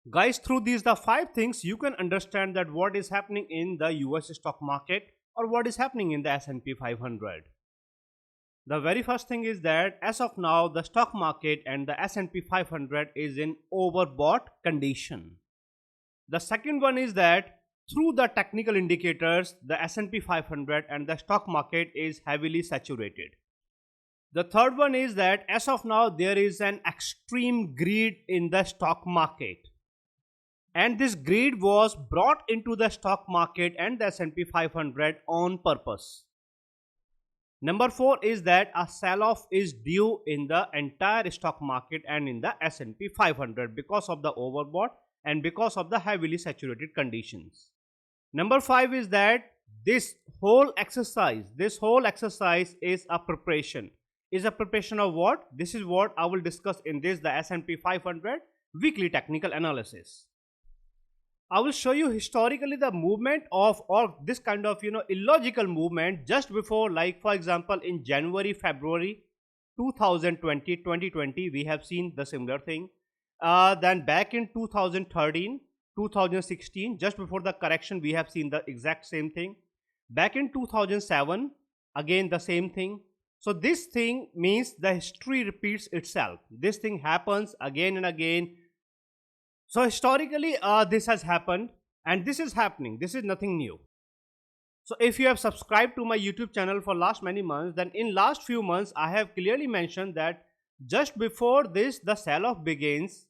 Guys, through these the 5 things you can understand that what is happening in the US stock market or what is happening in the S&P 500. The very first thing is that as of now the stock market and the S&P 500 is in overbought condition. The second one is that through the technical indicators the S&P 500 and the stock market is heavily saturated. The third one is that as of now there is an extreme greed in the stock market, and this greed was brought into the stock market and the S&P 500 on purpose. Number 4 is that a sell-off is due in the entire stock market and in the S&P 500 because of the overbought and because of the heavily saturated conditions. Number 5 is that this whole exercise is a preparation. Is a preparation of what? This is what I will discuss in this, the S&P 500 weekly technical analysis. I will show you historically the movement of or this kind of illogical movement just before, like for example in January, February 2020 we have seen the similar thing. Then back in 2013, 2016, just before the correction, we have seen the exact same thing. Back in 2007, again the same thing. So this thing means the history repeats itself. This thing happens again and again. So historically this has happened and this is happening. This is nothing new. So if you have subscribed to my YouTube channel for last many months, then in last few months I have clearly mentioned that just before this the sell-off begins,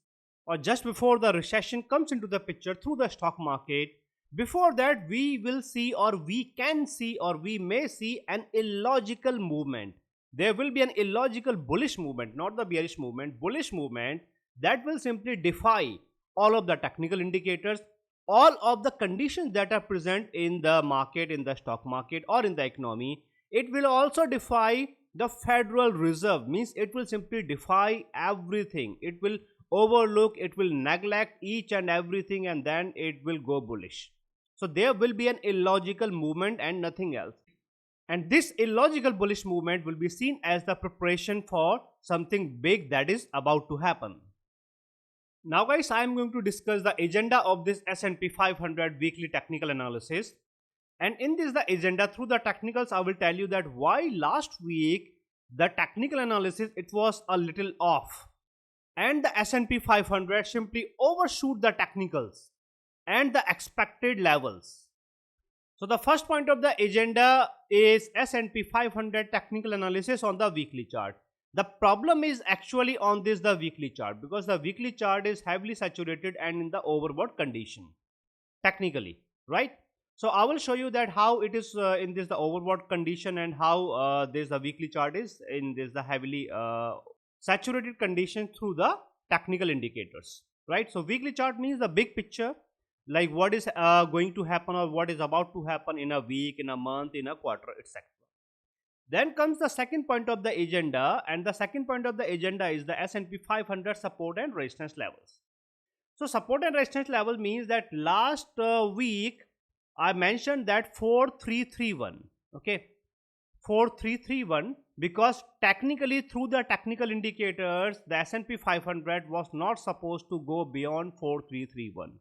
or just before the recession comes into the picture through the stock market, before that we will see, or we can see, or we may see an illogical movement. There will be an illogical bullish movement, not the bearish movement, bullish movement that will simply defy all of the technical indicators, all of the conditions that are present in the market, in the stock market or in the economy. It will also defy the Federal Reserve, means it will simply defy everything. It will overlook, it will neglect each and everything, and then it will go bullish. So there will be an illogical movement and nothing else. And this illogical bullish movement will be seen as the preparation for something big that is about to happen. Now guys, I am going to discuss the agenda of this S&P 500 weekly technical analysis. And in this the agenda, through the technicals, I will tell you that why last week the technical analysis it was a little off and the S&P 500 simply overshoot the technicals and the expected levels. So the first point of the agenda is S&P 500 technical analysis on the weekly chart. The problem is actually on this the weekly chart, because the weekly chart is heavily saturated and in the overbought condition technically, right? So I will show you that how it is in this the overbought condition and how this the weekly chart is in this the heavily saturated condition through the technical indicators, right? So weekly chart means the big picture, like what is going to happen or what is about to happen in a week, in a month, in a quarter, etc. Then comes the second point of the agenda, and the second point of the agenda is the S&P 500 support and resistance levels. So support and resistance level means that last week I mentioned that 4331, okay, 4331, because technically through the technical indicators the S&P 500 was not supposed to go beyond 4331,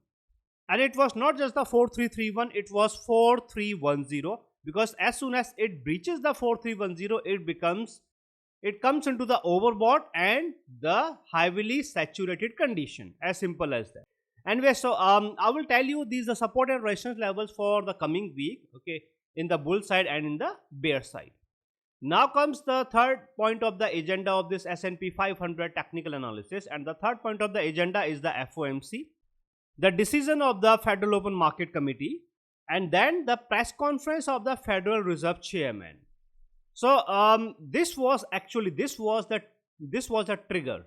and it was not just the 4331, it was 4310, because as soon as it breaches the 4310 it comes into the overbought and the heavily saturated condition, as simple as that. Anyway, so I will tell you these are support and resistance levels for the coming week, okay, in the bull side and in the bear side. Now comes the third point of the agenda of this S&P 500 technical analysis, and the third point of the agenda is the FOMC, the decision of the Federal Open Market Committee, and then the press conference of the Federal Reserve Chairman. So this was a trigger.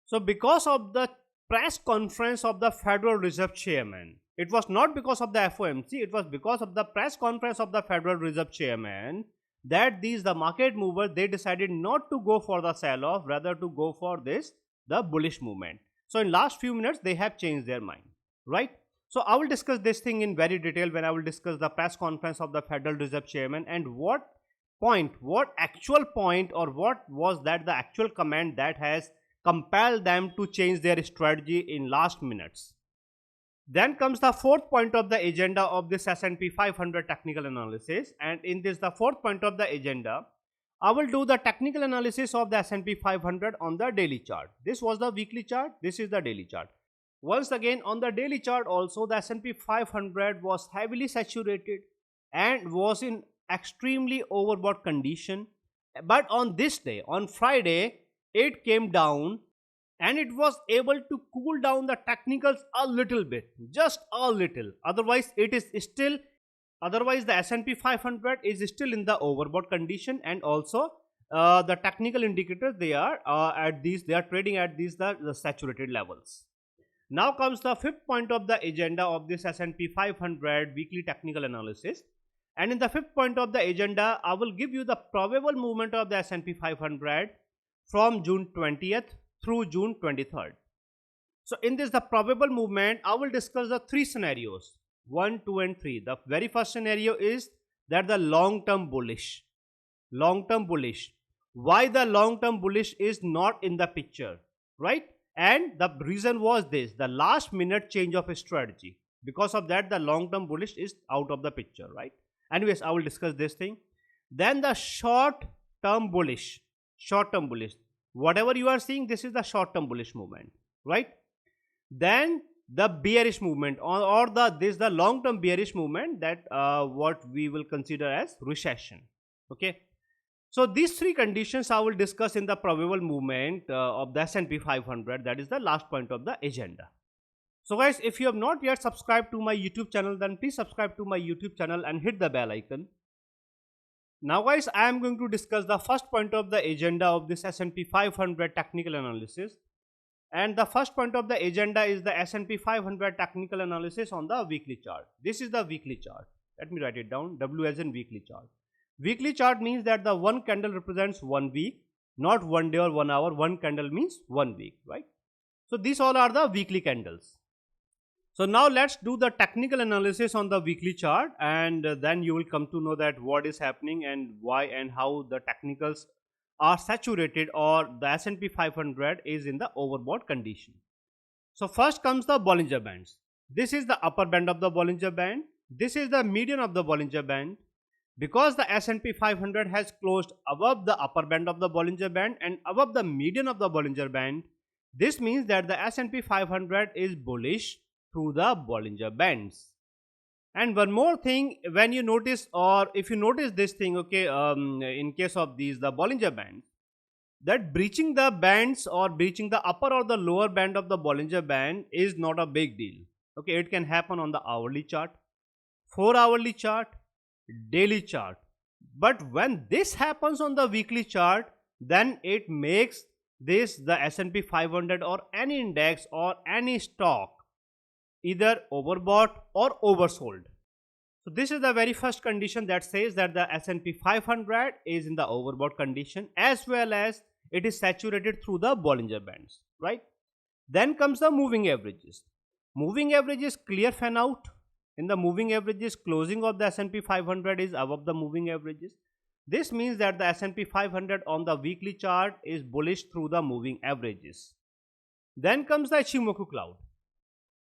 So because of the press conference of the Federal Reserve Chairman, it was not because of the FOMC, it was because of the press conference of the Federal Reserve Chairman that the market movers, they decided not to go for the sell-off, rather to go for the bullish movement. So in last few minutes they have changed their mind, right? So I will discuss this thing in very detail when I will discuss the press conference of the Federal Reserve Chairman and what actual point or what was that the actual comment that has compelled them to change their strategy in last minutes. Then comes the fourth point of the agenda of this S&P 500 technical analysis, and in this the fourth point of the agenda, I will do the technical analysis of the S&P 500 on the daily chart. This was the weekly chart, this is the daily chart. Once again on the daily chart also, the S&P 500 was heavily saturated and was in extremely overbought condition. But on this day, on Friday, it came down and it was able to cool down the technicals a little bit, just a little. Otherwise it is still, otherwise the S&P 500 is still in the overbought condition, and also the technical indicators, they are at these, they are trading at these the saturated levels. Now comes the fifth point of the agenda of this S&P 500 weekly technical analysis, and in the fifth point of the agenda, I will give you the probable movement of the S&P 500 from June 20th through June 23rd. So in this the probable movement, I will discuss the three scenarios, 1, 2 and 3. The very first scenario is that the long term bullish. Why the long term bullish is not in the picture, right? And the reason was this, the last minute change of a strategy. Because of that, the long term bullish is out of the picture, right? Anyways, I will discuss this thing. Then the short term bullish. Whatever you are seeing, this is the short term bullish movement, right? Then the bearish movement, or the long term bearish movement, that what we will consider as recession. Okay, so these three conditions I will discuss in the probable movement of the S&P 500. That is the last point of the agenda. So guys, if you have not yet subscribed to my YouTube channel, then please subscribe to my YouTube channel and hit the bell icon. Now guys, I am going to discuss the first point of the agenda of this S&P 500 technical analysis, and the first point of the agenda is the S&P 500 technical analysis on the weekly chart. This is the weekly chart. Let me write it down, W as in weekly chart. Weekly chart means that the one candle represents 1 week, not 1 day or 1 hour. One candle means 1 week, right? So these all are the weekly candles. So now let's do the technical analysis on the weekly chart, and then you will come to know that what is happening and why and how the technicals are saturated, or the S&P 500 is in the overbought condition. So first comes the Bollinger Bands. This is the upper band of the Bollinger Band. This is the median of the Bollinger Band. Because the S&P 500 has closed above the upper band of the Bollinger Band and above the median of the Bollinger Band, this means that the S&P 500 is bullish through the Bollinger Bands. And one more thing, when you notice, or if you notice this thing, okay, in case of these the Bollinger Bands, that breaching the bands or breaching the upper or the lower band of the Bollinger Band is not a big deal. Okay, it can happen on the hourly chart, 4-hourly chart, daily chart. But when this happens on the weekly chart, then it makes this the S&P 500 or any index or any stock either overbought or oversold. So this is the very first condition that says that the S&P 500 is in the overbought condition, as well as it is saturated through the Bollinger Bands, right? Then comes the moving averages. Moving averages clear fan out. In the moving averages, closing of the S&P 500 is above the moving averages. This means that the S&P 500 on the weekly chart is bullish through the moving averages. Then comes the Ichimoku cloud.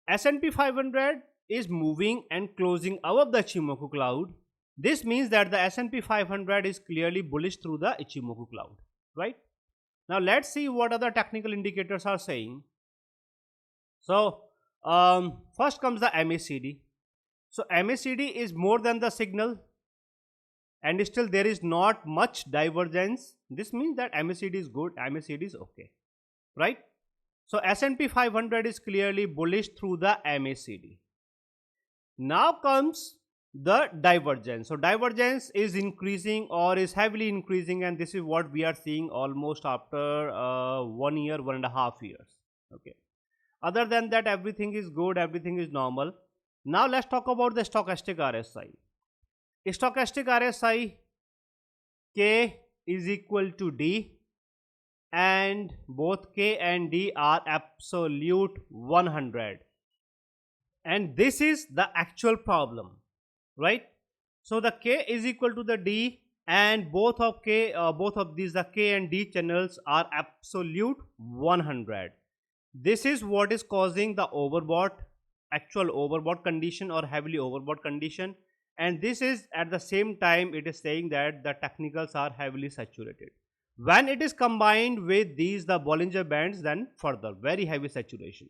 S&P 500 is moving and closing above the Ichimoku cloud. This means that the S&P 500 is clearly bullish through the Ichimoku cloud, right? Now let's see what other technical indicators are saying. So first comes the MACD. So MACD is more than the signal, and still there is not much divergence. This means that MACD is good, MACD is okay, right? So S&P 500 is clearly bullish through the MACD. Now comes the divergence. So divergence is increasing or is heavily increasing, and this is what we are seeing almost after 1 year, 1.5 years. Okay. Other than that, everything is good, everything is normal. Now let's talk about the stochastic RSI. Stochastic RSI K is equal to D, and both K and D are absolute 100, and this is the actual problem, right? So the K is equal to the D, and both of these, the K and D channels, are absolute 100. This is what is causing the overbought actual overbought condition or heavily overbought condition, and this is at the same time it is saying that the technicals are heavily saturated. When it is combined with these the Bollinger Bands, then further very heavy saturation.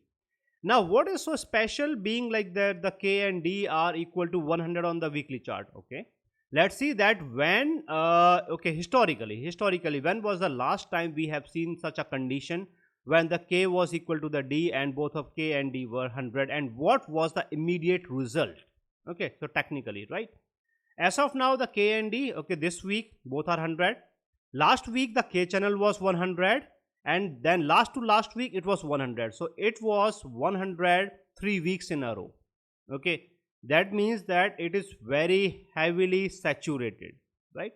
Now what is so special being like that the K and D are equal to 100 on the weekly chart? Okay, let's see that when okay, historically when was the last time we have seen such a condition when the K was equal to the D and both of K and D were 100, and what was the immediate result? Okay, so technically, right, as of now the K and D, okay, this week both are 100. Last week the K channel was 100, and then last to last week it was 100. So it was 100 3 weeks in a row. Okay, that means that it is very heavily saturated, right?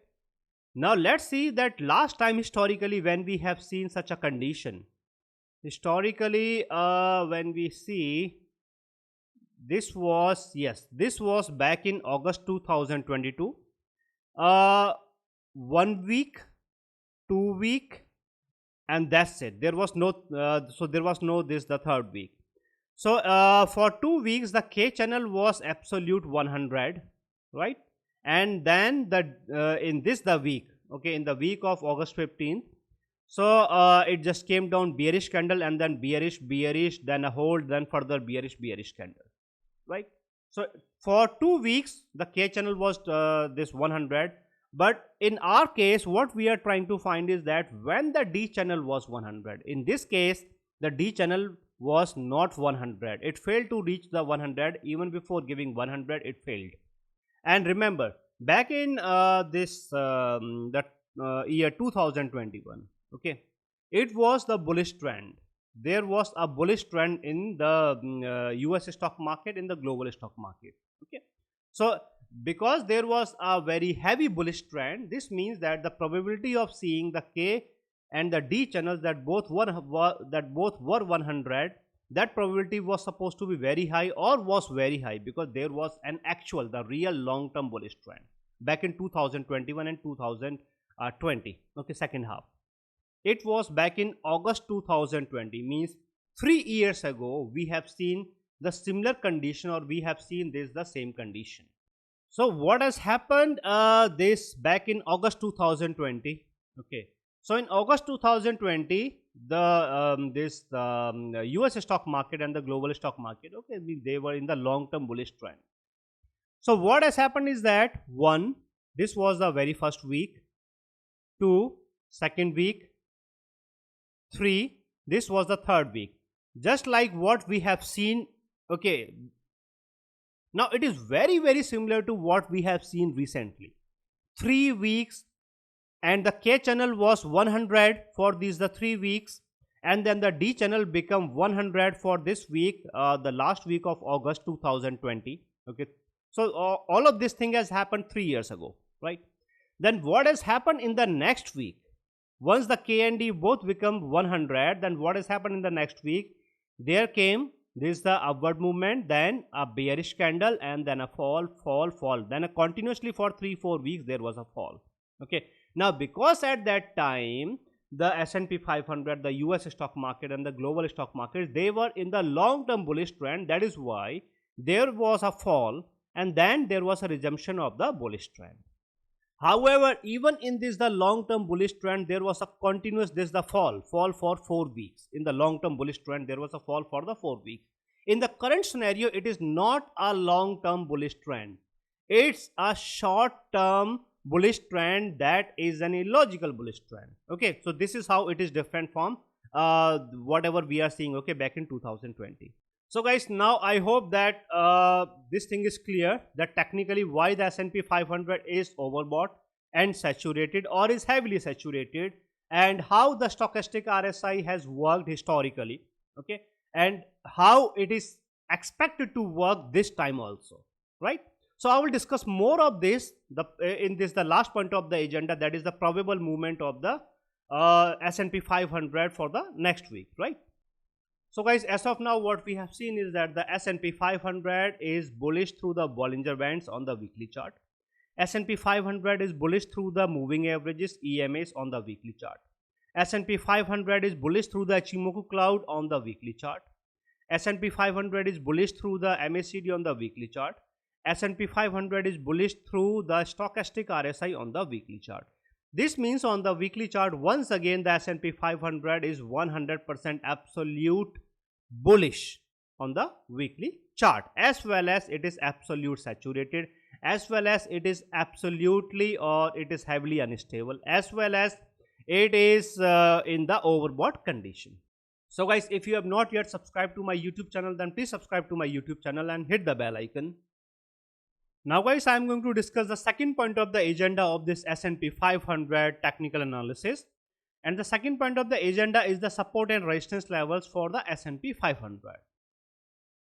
Now let's see that last time historically when we have seen such a condition. Historically when we see, this was, yes, this was back in August 2022. 1 week, 2 week, and that's it. There was no so there was no this the third week. So for 2 weeks the K channel was absolute 100, right? And then the in this the week, okay, in the week of August 15th, so it just came down bearish candle, and then bearish, then a hold, then further bearish candle, right? So for 2 weeks the K channel was this 100. But in our case what we are trying to find is that when the D channel was 100, in this case the D channel was not 100, it failed to reach the 100. Even before giving 100 it failed. And remember back in this year 2021, okay, it was the bullish trend. There was a bullish trend in the US stock market, in the global stock market, okay. So because there was a very heavy bullish trend, this means that the probability of seeing the K and the D channels that both were 100, that probability was supposed to be very high, or was very high, because there was an actual, the real long term bullish trend back in 2021 and 2020, okay, second half. It was back in August 2020, means 3 years ago we have seen the similar condition, or we have seen this the same condition. So what has happened this back in August 2020, okay. So in August 2020 the US stock market and the global stock market, okay, they were in the long term bullish trend. So what has happened is that, 1, this was the very first week, 2, second week, 3, this was the third week, just like what we have seen, okay. Now it is very similar to what we have seen recently. 3 weeks, and the K channel was 100 for these the 3 weeks, and then the D channel become 100 for this week, the last week of August 2020, okay. So all of this thing has happened 3 years ago, right? Then what has happened in the next week? Once the K and D both become 100, then what has happened in the next week? There came this the upward movement, then a bearish candle, and then a fall, then a continuously for 3-4 weeks there was a fall, okay. Now because at that time the S&P 500, the US stock market and the global stock market, they were in the long term bullish trend, that is why there was a fall, and then there was a resumption of the bullish trend. However, even in this the long term bullish trend, there was a continuous this the fall for 4 weeks. In the long term bullish trend there was a fall for the 4 weeks. In the current scenario it is not a long term bullish trend, it's a short term bullish trend, that is an illogical bullish trend, okay. So this is how it is different from whatever we are seeing, okay, back in 2020. So guys, now I hope that this thing is clear, that technically why the S&P 500 is overbought and saturated, or is heavily saturated, and how the stochastic RSI has worked historically, okay, and how it is expected to work this time also, right? So I will discuss more of this in this the last point of the agenda, that is the probable movement of the S&P 500 for the next week, right? So guys, as of now what we have seen is that the S&P 500 is bullish through the Bollinger Bands on the weekly chart. S&P 500 is bullish through the moving averages, EMAs, on the weekly chart. S&P 500 is bullish through the Ichimoku cloud on the weekly chart. S&P 500 is bullish through the MACD on the weekly chart. S&P 500 is bullish through the stochastic RSI on the weekly chart. This means on the weekly chart, once again the S&P 500 is 100% absolute bullish on the weekly chart, as well as it is absolute saturated, as well as it is absolutely or it is heavily unstable, as well as it is in the overbought condition. So guys, if you have not yet subscribed to my YouTube channel, then please subscribe to my YouTube channel and hit the bell icon. Now guys, I am going to discuss the second point of the agenda of this S&P 500 technical analysis. And the second point of the agenda is the support and resistance levels for the S&P 500.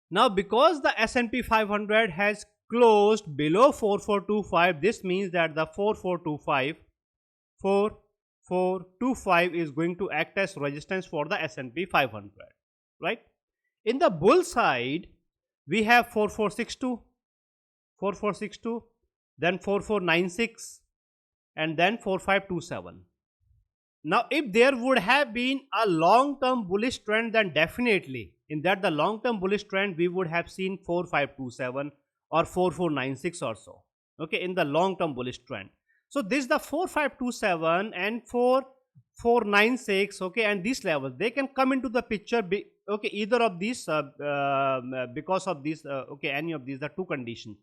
Now because the S&P 500 has closed below 4425, this means that the 4425 is going to act as resistance for the S&P 500, right? In the bull side, we have 4462, then 4496, and then 4527. Now if there would have been a long-term bullish trend, then definitely in that the long-term bullish trend we would have seen 4527 or 4496 or so, okay, in the long-term bullish trend. So this is the 4527 and 4496, okay, and these levels, they can come into the picture, okay, either of these because of this, okay, any of these, the two conditions.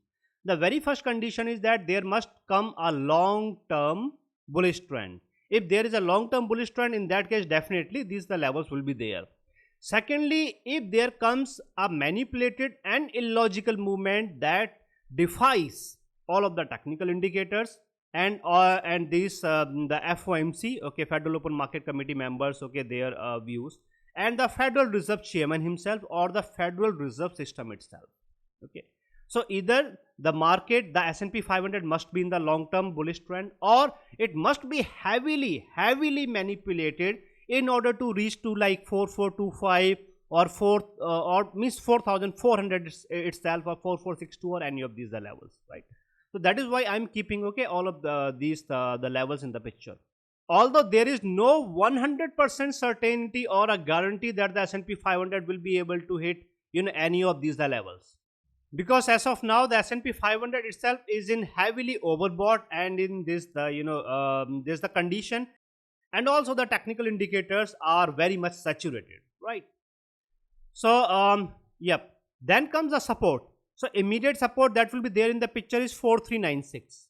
The very first condition is that there must come a long-term bullish trend. If there is a long-term bullish trend, in that case definitely these the levels will be there. Secondly, if there comes a manipulated and illogical movement that defies all of the technical indicators and these the FOMC, okay, Federal Open Market Committee members, okay, their views, and the Federal Reserve Chairman himself or the Federal Reserve System itself, okay. So either the market, the S&P 500 must be in the long-term bullish trend, or it must be heavily manipulated in order to reach to like 4425 or 4400 itself, or 4462 or any of these the levels, right? So that is why I am keeping, okay, all of these the levels in the picture. Although there is no 100% certainty or a guarantee that the S&P 500 will be able to hit, you know, any of these the levels. Because as of now the S&P 500 itself is in heavily overbought, and in this the, you know, there's the condition, and also the technical indicators are very much saturated, right? So yep, then comes the support. So immediate support that will be there in the picture is 4396.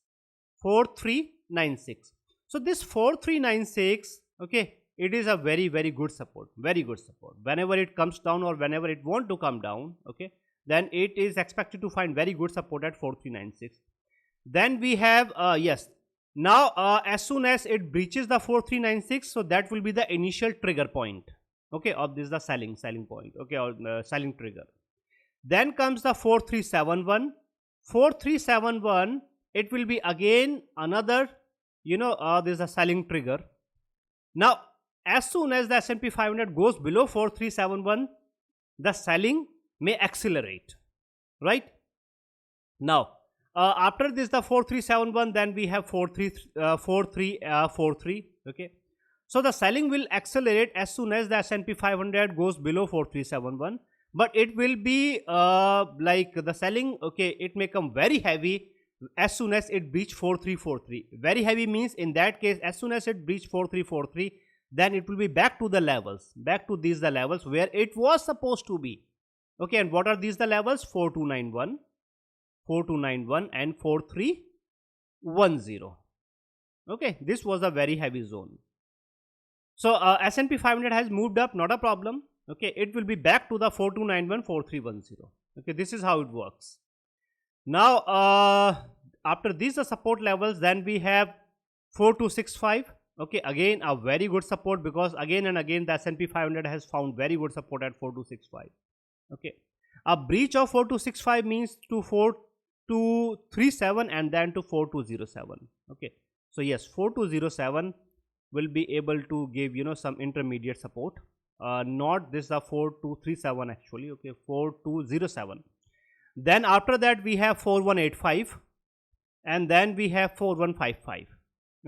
So this 4396, okay, it is a very good support, whenever it comes down or whenever it want to come down, okay, then it is expected to find very good support at 4396. Then we have yes, now as soon as it breaches the 4396, so that will be the initial trigger point, okay, of this the selling point, okay, or selling trigger. Then comes the 4371, it will be again another, you know, this is a selling trigger. Now as soon as the S&P 500 goes below 4371, the selling may accelerate, right? Now after this the 4371, then we have 4343, okay. So the selling will accelerate as soon as the S&P 500 goes below 4371, but it will be like the selling, okay, it may come very heavy as soon as it breach 4343. Very heavy means in that case as soon as it breach 4343, then it will be back to the levels, back to these the levels where it was supposed to be, okay. And what are these the levels? 4291 and 4310, okay. This was a very heavy zone. So S&P 500 has moved up, not a problem, okay. It will be back to the 4291, 4310, okay. This is how it works. Now after these the support levels, then we have 4265, okay, again a very good support, because again and again the S&P 500 has found very good support at 4265, okay. A breach of 4265 means to 4237 and then to 4207, okay. So yes, 4207 will be able to give, you know, some intermediate support, not this the 4237 actually, okay, 4207. Then after that we have 4185 and then we have 4155,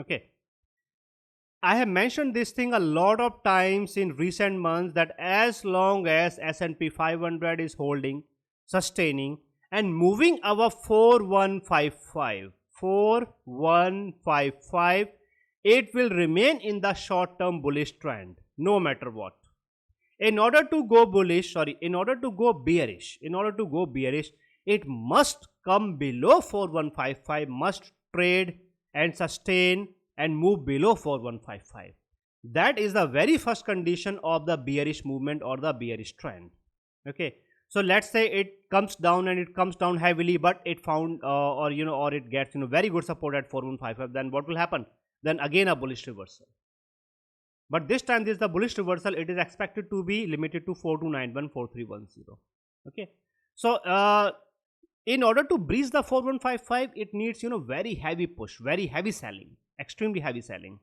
okay. I have mentioned this thing a lot of times in recent months that as long as S&P 500 is holding, sustaining and moving above 4155, it will remain in the short term bullish trend no matter what. In order to go bullish, in order to go bearish, it must come below 4155, must trade and sustain and move below 4155. That is the very first condition of the bearish movement or the bearish trend. Okay, so let's say it comes down and it comes down heavily, but it found or it gets very good support at 4155. Then what will happen? Then again a bullish reversal. But this time this is the bullish reversal. It is expected to be limited to 42914310. Okay, so in order to breach the 4155, it needs very heavy push, very heavy selling, extremely heavy selling.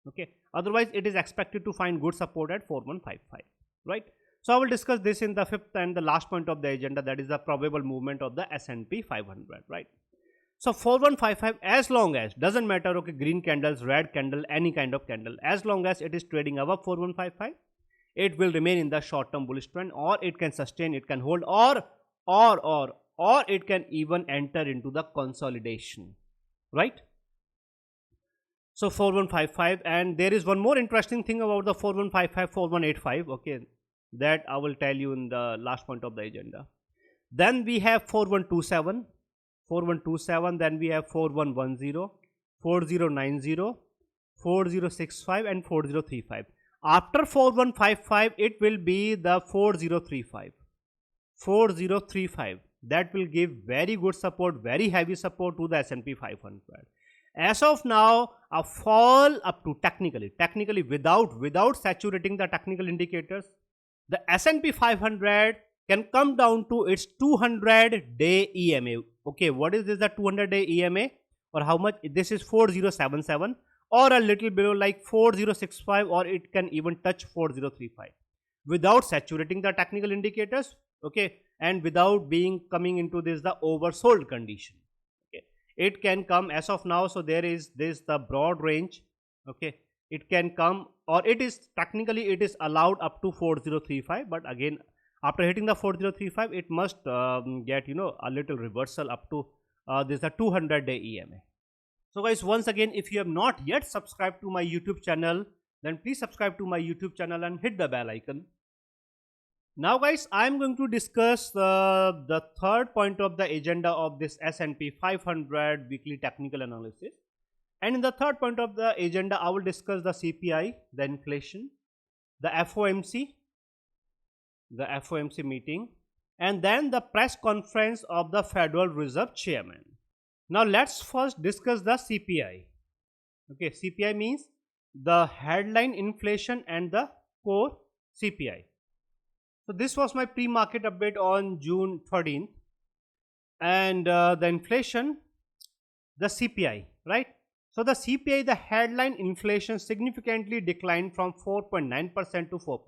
Okay, otherwise it is expected to find good support at 4155, right? So I will discuss this in the fifth and the last point of the agenda, that is the probable movement of the S&P 500, right? So 4155, as long as, doesn't matter, okay, green candles, red candle, any kind of candle, as long as it is trading above 4155, it will remain in the short term bullish trend, or it can sustain, it can hold, or it can even enter into the consolidation, right? So 4155, and there is one more interesting thing about the 4155, 4185, okay, that I will tell you in the last point of the agenda. Then we have 4127, then we have 4110, 4090, 4065 and 4035. After 4155, it will be the 4035, that will give very good support, very heavy support to the S&P 500. As of now, a fall up to technically without saturating the technical indicators, the S&P 500 can come down to its 200-day EMA. Okay, what is this, the 200-day EMA, or how much? This is 4077, or a little below, like 4065, or it can even touch 4035 without saturating the technical indicators, okay, and without coming into this the oversold condition. Okay, it can come as of now. So there is this the broad range. Okay, it can come, or it is technically it is allowed up to 4035, but again after hitting the 4035, it must get a little reversal up to this the 200-day EMA. So guys, once again, if you have not yet subscribed to my YouTube channel, then please subscribe to my YouTube channel and hit the bell icon. Now guys, I am going to discuss the third point of the agenda of this S&P 500 weekly technical analysis. And in the third point of the agenda, I will discuss the CPI, the inflation, the FOMC meeting, and then the press conference of the Federal Reserve Chairman. Now let's first discuss the CPI. Okay, CPI means the headline inflation and the core CPI. So this was my pre-market update on June 13th, and the inflation, the CPI, right? So the CPI, the headline inflation, significantly declined from 4.9% to 4%,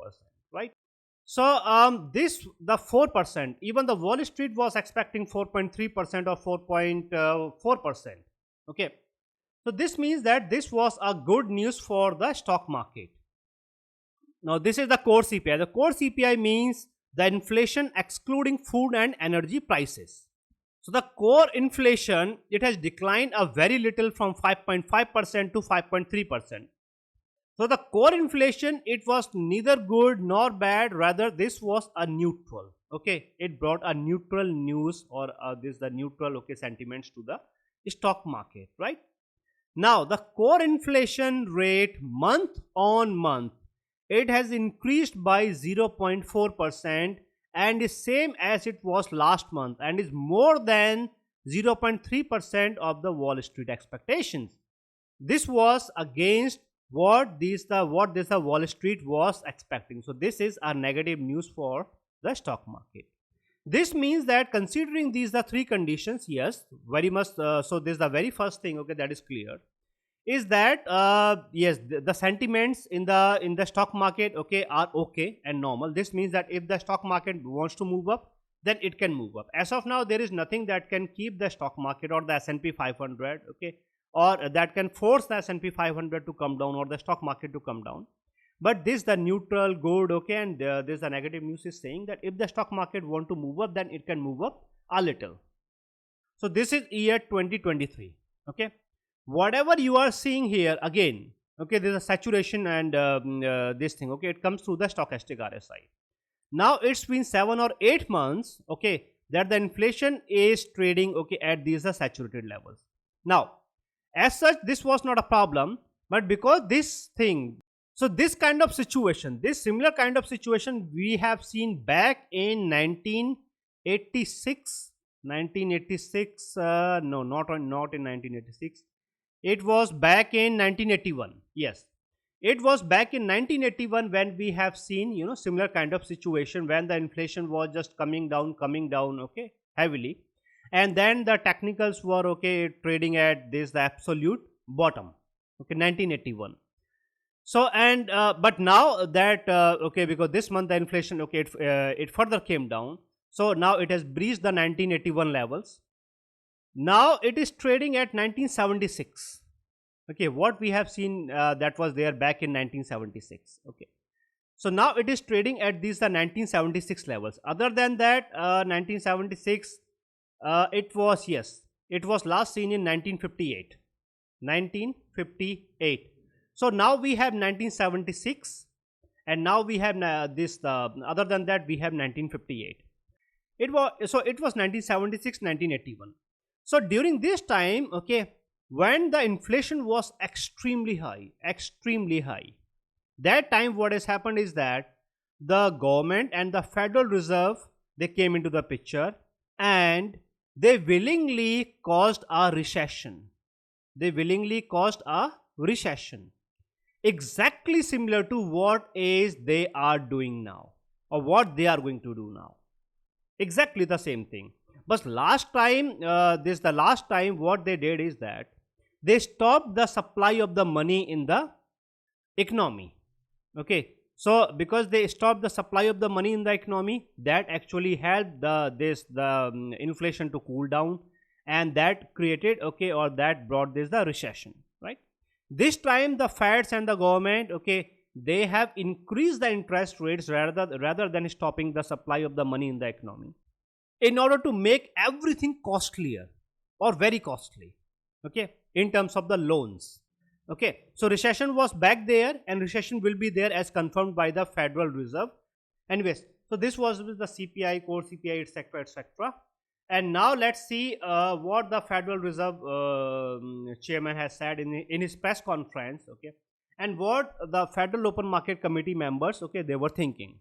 right? So the 4%, even the Wall Street was expecting 4.3% or 4.4%. Okay, so this means that this was a good news for the stock market. Now this is the core CPI. The core CPI means the inflation excluding food and energy prices. So the core inflation, it has declined a very little from 5.5% to 5.3%. So the core inflation, it was neither good nor bad, rather this was a neutral. Okay, it brought a neutral news, or the neutral, okay, sentiments to the stock market, right? Now the core inflation rate month on month, it has increased by 0.4% and is same as it was last month, and is more than 0.3% of the Wall Street expectations. This was against what the Wall Street was expecting. So this is a negative news for the stock market. This means that considering these the three conditions, yes, very much so this is the very first thing, okay, that is clear, is that yes, the sentiments in the stock market, okay, are okay and normal. This means that if the stock market wants to move up, then it can move up. As of now, there is nothing that can keep the stock market or the S&P 500, okay, or that can force the S&P 500 to come down or the stock market to come down. But this the neutral good, okay, and this the negative news is saying that if the stock market want to move up, then it can move up a little. So this is year 2023, okay. Whatever you are seeing here again, okay, there is a saturation and this thing, okay, it comes through the stochastic RSI. Now it's been 7 or 8 months, okay, that the inflation is trading, okay, at these saturated levels. Now, as such, this was not a problem, but because this thing, so this kind of situation, this similar kind of situation we have seen back in 1986, no, not in 1986. It was back in 1981. Yes, it was back in 1981 when we have seen, you know, similar kind of situation when the inflation was just coming down, okay, heavily, and then the technicals were, okay, trading at this the absolute bottom, okay, 1981. So and but now that okay, because this month the inflation, okay, it further came down. So now it has breached the 1981 levels. Now it is trading at 1976. Okay, what we have seen that was there back in 1976. Okay, so now it is trading at these the 1976 levels. Other than that, 1976, it was, yes, it was last seen in 1958. 1958. So now we have 1976, and now we have this. Other than that, we have 1958. It was 1976, 1981. So during this time, okay, when the inflation was extremely high, that time what has happened is that the government and the Federal Reserve, they came into the picture and they willingly caused a recession. Exactly similar to what is they are doing now, or what they are going to do now. Exactly the same thing. But last time, what they did is that they stopped the supply of the money in the economy. Okay, so because they stopped the supply of the money in the economy, that actually helped the inflation to cool down, and that created, okay, or that brought this the recession, right? This time the Feds and the government, okay, they have increased the interest rates rather than stopping the supply of the money in the economy, in order to make everything costlier or very costly, okay, in terms of the loans. Okay, so recession was back there, and recession will be there as confirmed by the Federal Reserve. Anyways, so this was with the CPI, core CPI, etc., etc. And now let's see what the Federal Reserve chairman has said in his press conference, okay, and what the Federal Open Market Committee members, okay, they were thinking.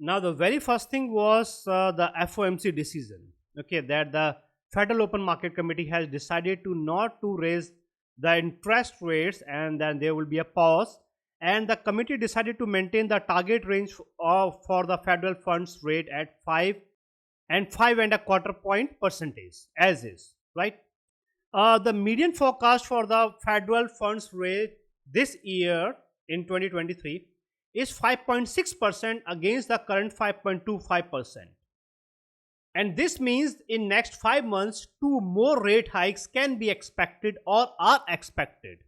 Now the very first thing was the FOMC decision, okay, that the Federal Open Market Committee has decided to not to raise the interest rates, and then there will be a pause, and the committee decided to maintain the target range for the federal funds rate at 5 and 5.25 point percentage as is, right? The median forecast for the federal funds rate this year in 2023 is 5.6% against the current 5.25%. And this means in next 5 months, 2 more rate hikes can be expected or are expected.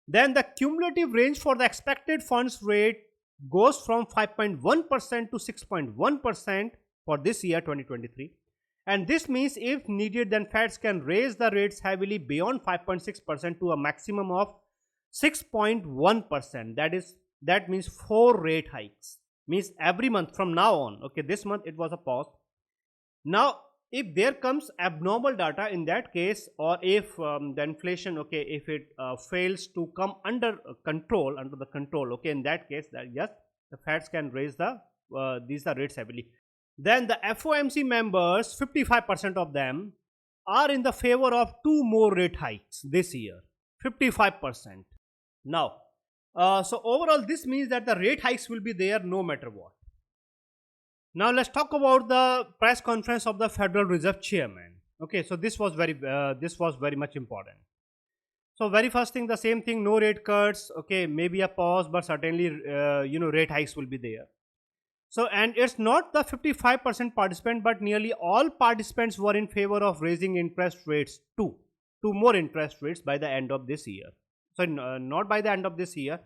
Then the cumulative range for the expected funds rate goes from 5.1% to 6.1% for this year 2023. And this means if needed, then Feds can raise the rates heavily beyond 5.6% to a maximum of 6.1%. That means 4 rate hikes. Means every month from now on. Okay, this month it was a pause. Now, if there comes abnormal data in that case, or if the inflation, okay, if it fails to come under control, okay, in that case, that yes, the Feds can raise these rates heavily. Then the FOMC members, 55% of them are in the favor of 2 more rate hikes this year, 55%. Now, so overall, this means that the rate hikes will be there no matter what. Now let's talk about the press conference of the Federal Reserve Chairman. Okay, so this was very much important. So very first thing, the same thing, no rate cuts. Okay, maybe a pause, but certainly rate hikes will be there. So, and it's not the 55% participant, but nearly all participants were in favor of raising interest rates too. two more interest rates by the end of this year. So not by the end of this year,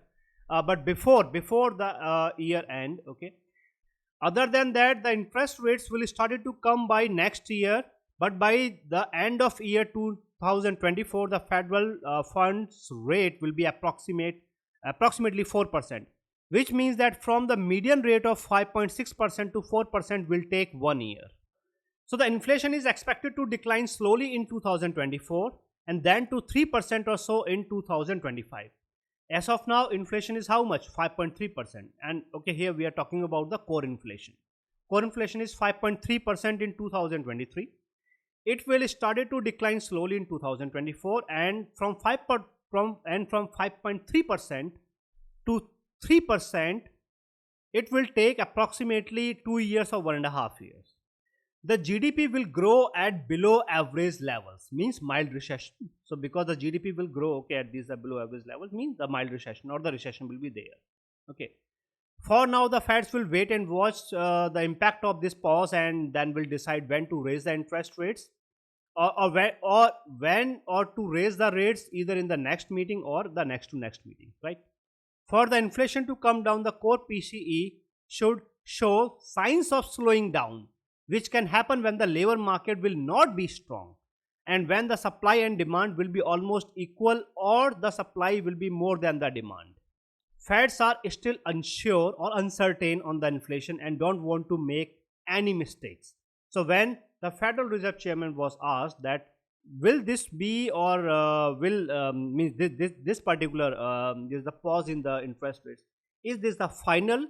but before the year end. Okay. Other than that, the interest rates will started to come by next year, but by the end of year 2024, the federal funds rate will be approximately 4%, which means that from the median rate of 5.6% to 4% will take 1 year. So the inflation is expected to decline slowly in 2024 and then to 3% or so in 2025. As of now, inflation is how much? 5.3%. And okay, here we are talking about the core inflation. Core inflation is 5.3% in 2023. It will started to decline slowly in 2024, and from 5.3% to 3%, it will take approximately 2 years or 1.5 years. The GDP will grow at below average levels, means mild recession. So because the GDP will grow, okay, at these below average levels, means the mild recession or the recession will be there. Okay. For now, the Feds will wait and watch the impact of this pause, and then will decide when to raise the interest rates, or when to raise the rates, either in the next meeting or the next to next meeting, right? For the inflation to come down, the core PCE should show signs of slowing down, which can happen when the labor market will not be strong and when the supply and demand will be almost equal, or the supply will be more than the demand. Feds are still unsure or uncertain on the inflation and don't want to make any mistakes. So when the Federal Reserve Chairman was asked that will this be, or means this particular is the pause in the interest rates, is this the final,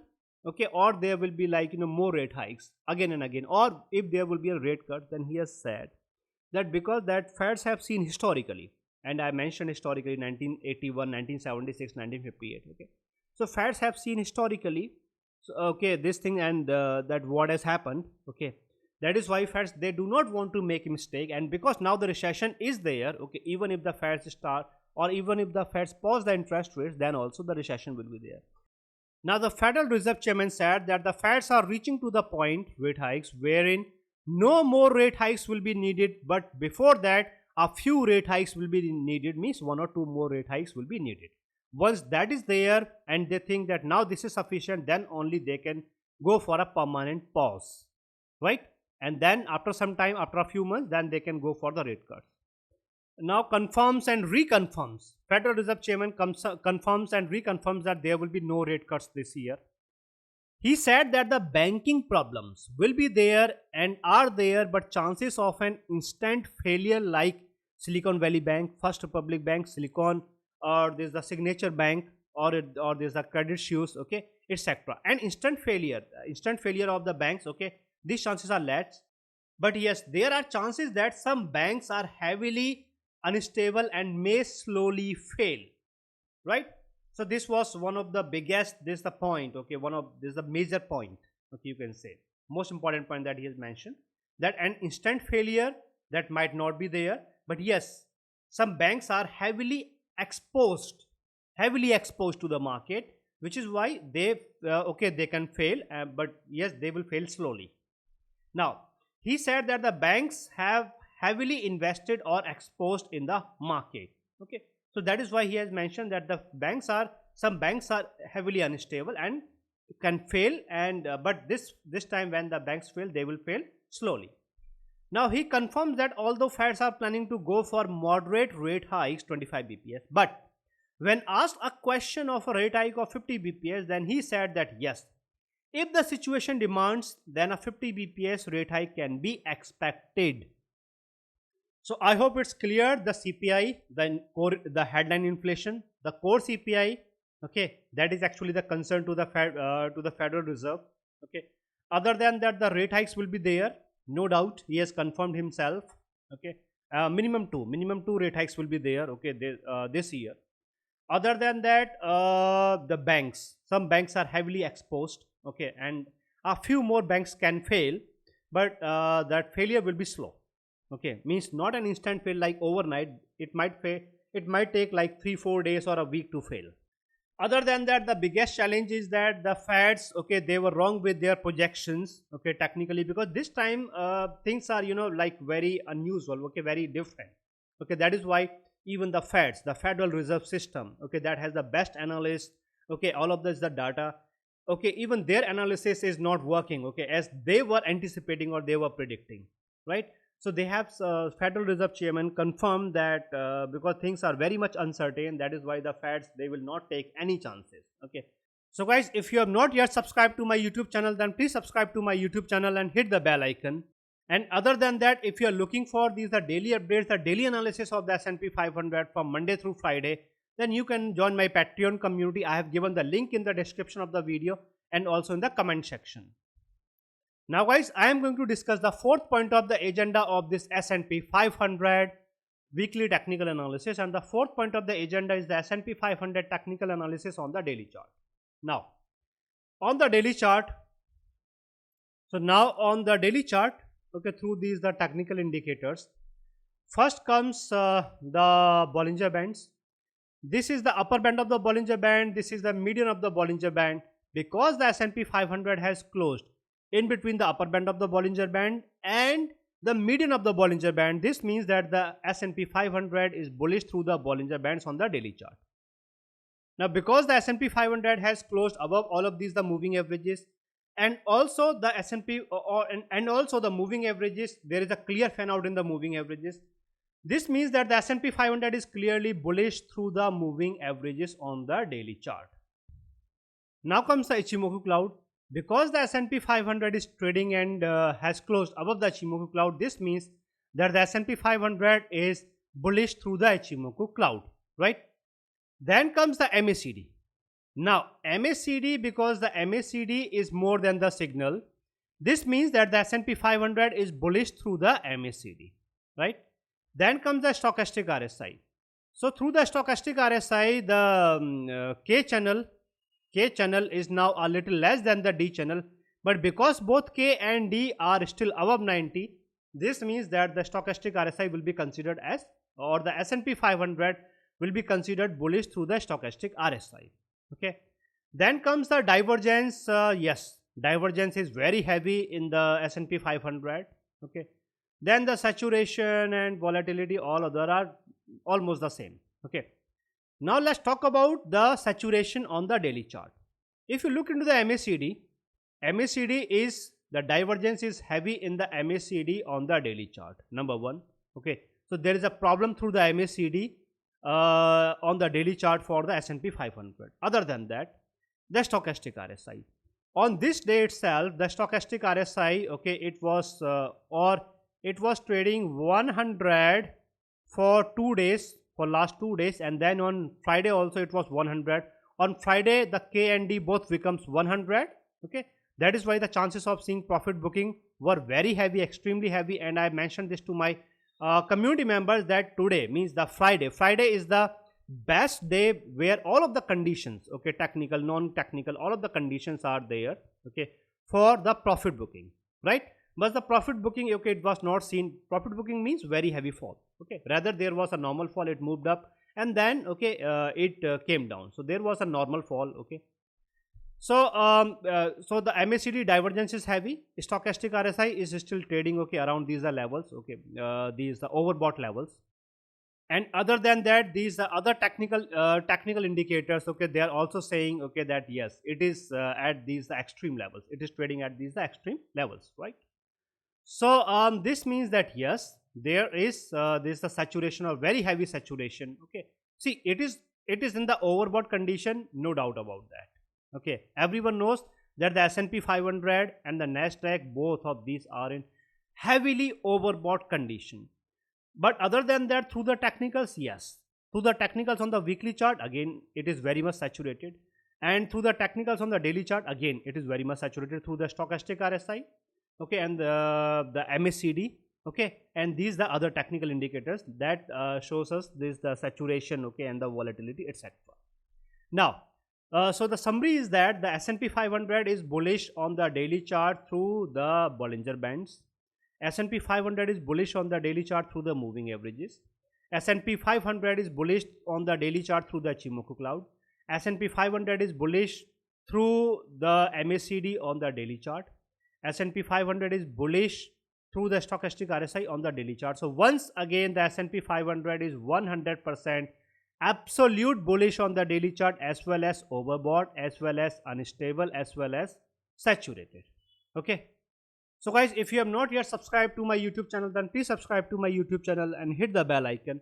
okay, or there will be like more rate hikes again and again, or if there will be a rate cut, then he has said that because that Feds have seen historically, and I mentioned historically 1981, 1976, 1958. Okay, so Feds have seen historically, so, okay, this thing, and that what has happened. Okay, that is why Feds, they do not want to make a mistake, and because now the recession is there. Okay, even if the Feds start, or even if the Feds pause the interest rates, then also the recession will be there. Now the Federal Reserve Chairman said that the Feds are reaching to the point, rate hikes, wherein no more rate hikes will be needed, but before that a few rate hikes will be needed, means 1 or 2 more rate hikes will be needed. Once that is there and they think that now this is sufficient, then only they can go for a permanent pause, right? And then after some time, after a few months, then they can go for the rate cuts. Now confirms and reconfirms. Federal Reserve Chairman confirms and reconfirms that there will be no rate cuts this year. He said that the banking problems will be there and are there, but chances of an instant failure like Silicon Valley Bank, First Republic Bank, Silicon, or there's the Signature Bank, or there's the Credit Suisse, okay, etc. And instant failure of the banks, okay, these chances are less. But yes, there are chances that some banks are heavily unstable and may slowly fail, right? So this was one of the biggest, this is the point, okay, this is the major point, okay, you can say most important point that he has mentioned, that an instant failure that might not be there, but yes, some banks are heavily exposed to the market, which is why they okay, they can fail, but yes, they will fail slowly. Now he said that the banks have heavily invested or exposed in the market. Okay, so that is why he has mentioned that some banks are heavily unstable and can fail, and but this time when the banks fail, they will fail slowly. Now he confirms that although Feds are planning to go for moderate rate hikes 25 bps, but when asked a question of a rate hike of 50 bps, then he said that yes, if the situation demands, then a 50 bps rate hike can be expected. So I hope it's clear. The CPI, the headline inflation, the core CPI, okay, that is actually the concern to the Federal Reserve. Okay, other than that, the rate hikes will be there, no doubt. He has confirmed himself. Okay, minimum two rate hikes will be there. Okay, this year. Other than that, some banks are heavily exposed. Okay, and a few more banks can fail, but that failure will be slow. Okay, means not an instant fail like overnight. It might fail, it might take like 3-4 days or a week to fail. Other than that, the biggest challenge is that the Feds, okay, they were wrong with their projections, okay, technically, because this time things are like very unusual, okay, very different. Okay, that is why even the Feds, the Federal Reserve System, okay, that has the best analysts, okay, all of this the data, okay, even their analysis is not working, okay, as they were anticipating or they were predicting, right? So they have Federal Reserve Chairman confirmed that because things are very much uncertain, that is why the Feds, they will not take any chances, okay. So guys, if you have not yet subscribed to my YouTube channel, then please subscribe to my YouTube channel and hit the bell icon. And other than that, if you are looking for these the daily updates, the daily analysis of the S&P 500 from Monday through Friday, then you can join my Patreon community. I have given the link in the description of the video and also in the comment section. Now guys, I am going to discuss the fourth point of the agenda of this S&P 500 weekly technical analysis, and the fourth point of the agenda is the S&P 500 technical analysis on the daily chart. Now on the daily chart, okay, through these the technical indicators, first comes the Bollinger Bands. This is the upper band of the Bollinger Band, this is the median of the Bollinger Band. Because the S&P 500 has closed in between the upper band of the Bollinger Band and the median of the Bollinger Band, this means that the S&P 500 is bullish through the Bollinger Bands on the daily chart. Now because the S&P 500 has closed above all of these the moving averages, and also the S&P and also the moving averages, there is a clear fan out in the moving averages. This means that the S&P 500 is clearly bullish through the moving averages on the daily chart. Now comes the Ichimoku cloud. Because the S&P 500 is trading and has closed above the Ichimoku cloud, this means that the S&P 500 is bullish through the Ichimoku cloud, right? Then comes the MACD. Now MACD, because the MACD is more than the signal, this means that the S&P 500 is bullish through the MACD, right? Then comes the stochastic RSI. So through the stochastic RSI, the K channel is now a little less than the D channel, but because both K and D are still above 90, this means that the stochastic RSI will be considered as, or the S&P 500 will be considered bullish through the stochastic RSI. Okay. Then comes the divergence. Yes, divergence is very heavy in the S&P 500. Okay. Then the saturation and volatility, all other are almost the same. Okay. Now let's talk about the saturation on the daily chart. If you look into the MACD is, the divergence is heavy in the MACD on the daily chart, number one. Okay. So there is a problem through the MACD on the daily chart for the S&P 500. Other than that, the stochastic RSI. On this day itself, the stochastic RSI, okay, it was trading 100 for 2 days, for last 2 days, and then on Friday also it was 100. On Friday, the K and D both becomes 100. Okay, that is why the chances of seeing profit booking were very heavy, extremely heavy, and I mentioned this to my community members that today means the Friday is the best day where all of the conditions, okay, technical, non-technical, all of the conditions are there, okay, for the profit booking, right? But the profit booking, okay, it was not seen. Profit booking means very heavy fall, okay, rather there was a normal fall, it moved up and then, okay, it came down, so there was a normal fall, okay. So so the MACD divergence is heavy. Stochastic RSI is still trading, okay, around these are levels, okay, these are overbought levels. And other than that, these are other technical indicators, okay, they are also saying, okay, that yes, it is at these extreme levels, it is trading at these extreme levels, right? So this means that yes, there is this the saturation, or very heavy saturation, okay. See, it is in the overbought condition, no doubt about that. Okay, everyone knows that the S&P 500 and the Nasdaq, both of these are in heavily overbought condition. But other than that, through the technicals, yes, through the technicals on the weekly chart, again it is very much saturated, and through the technicals on the daily chart, again it is very much saturated through the stochastic RSI, okay, and the MACD, okay, and these the other technical indicators that shows us this the saturation, okay, and the volatility, etc. Now so the summary is that the S&P 500 is bullish on the daily chart through the Bollinger Bands. S&P 500 is bullish on the daily chart through the moving averages. S&P 500 is bullish on the daily chart through the Ichimoku cloud. S&P 500 is bullish through the MACD on the daily chart. S&P 500 is bullish through the stochastic RSI on the daily chart. So once again the S&P 500 is 100% absolute bullish on the daily chart, as well as overbought, as well as unstable, as well as saturated. Okay. So guys, if you have not yet subscribed to my YouTube channel, then please subscribe to my YouTube channel and hit the bell icon.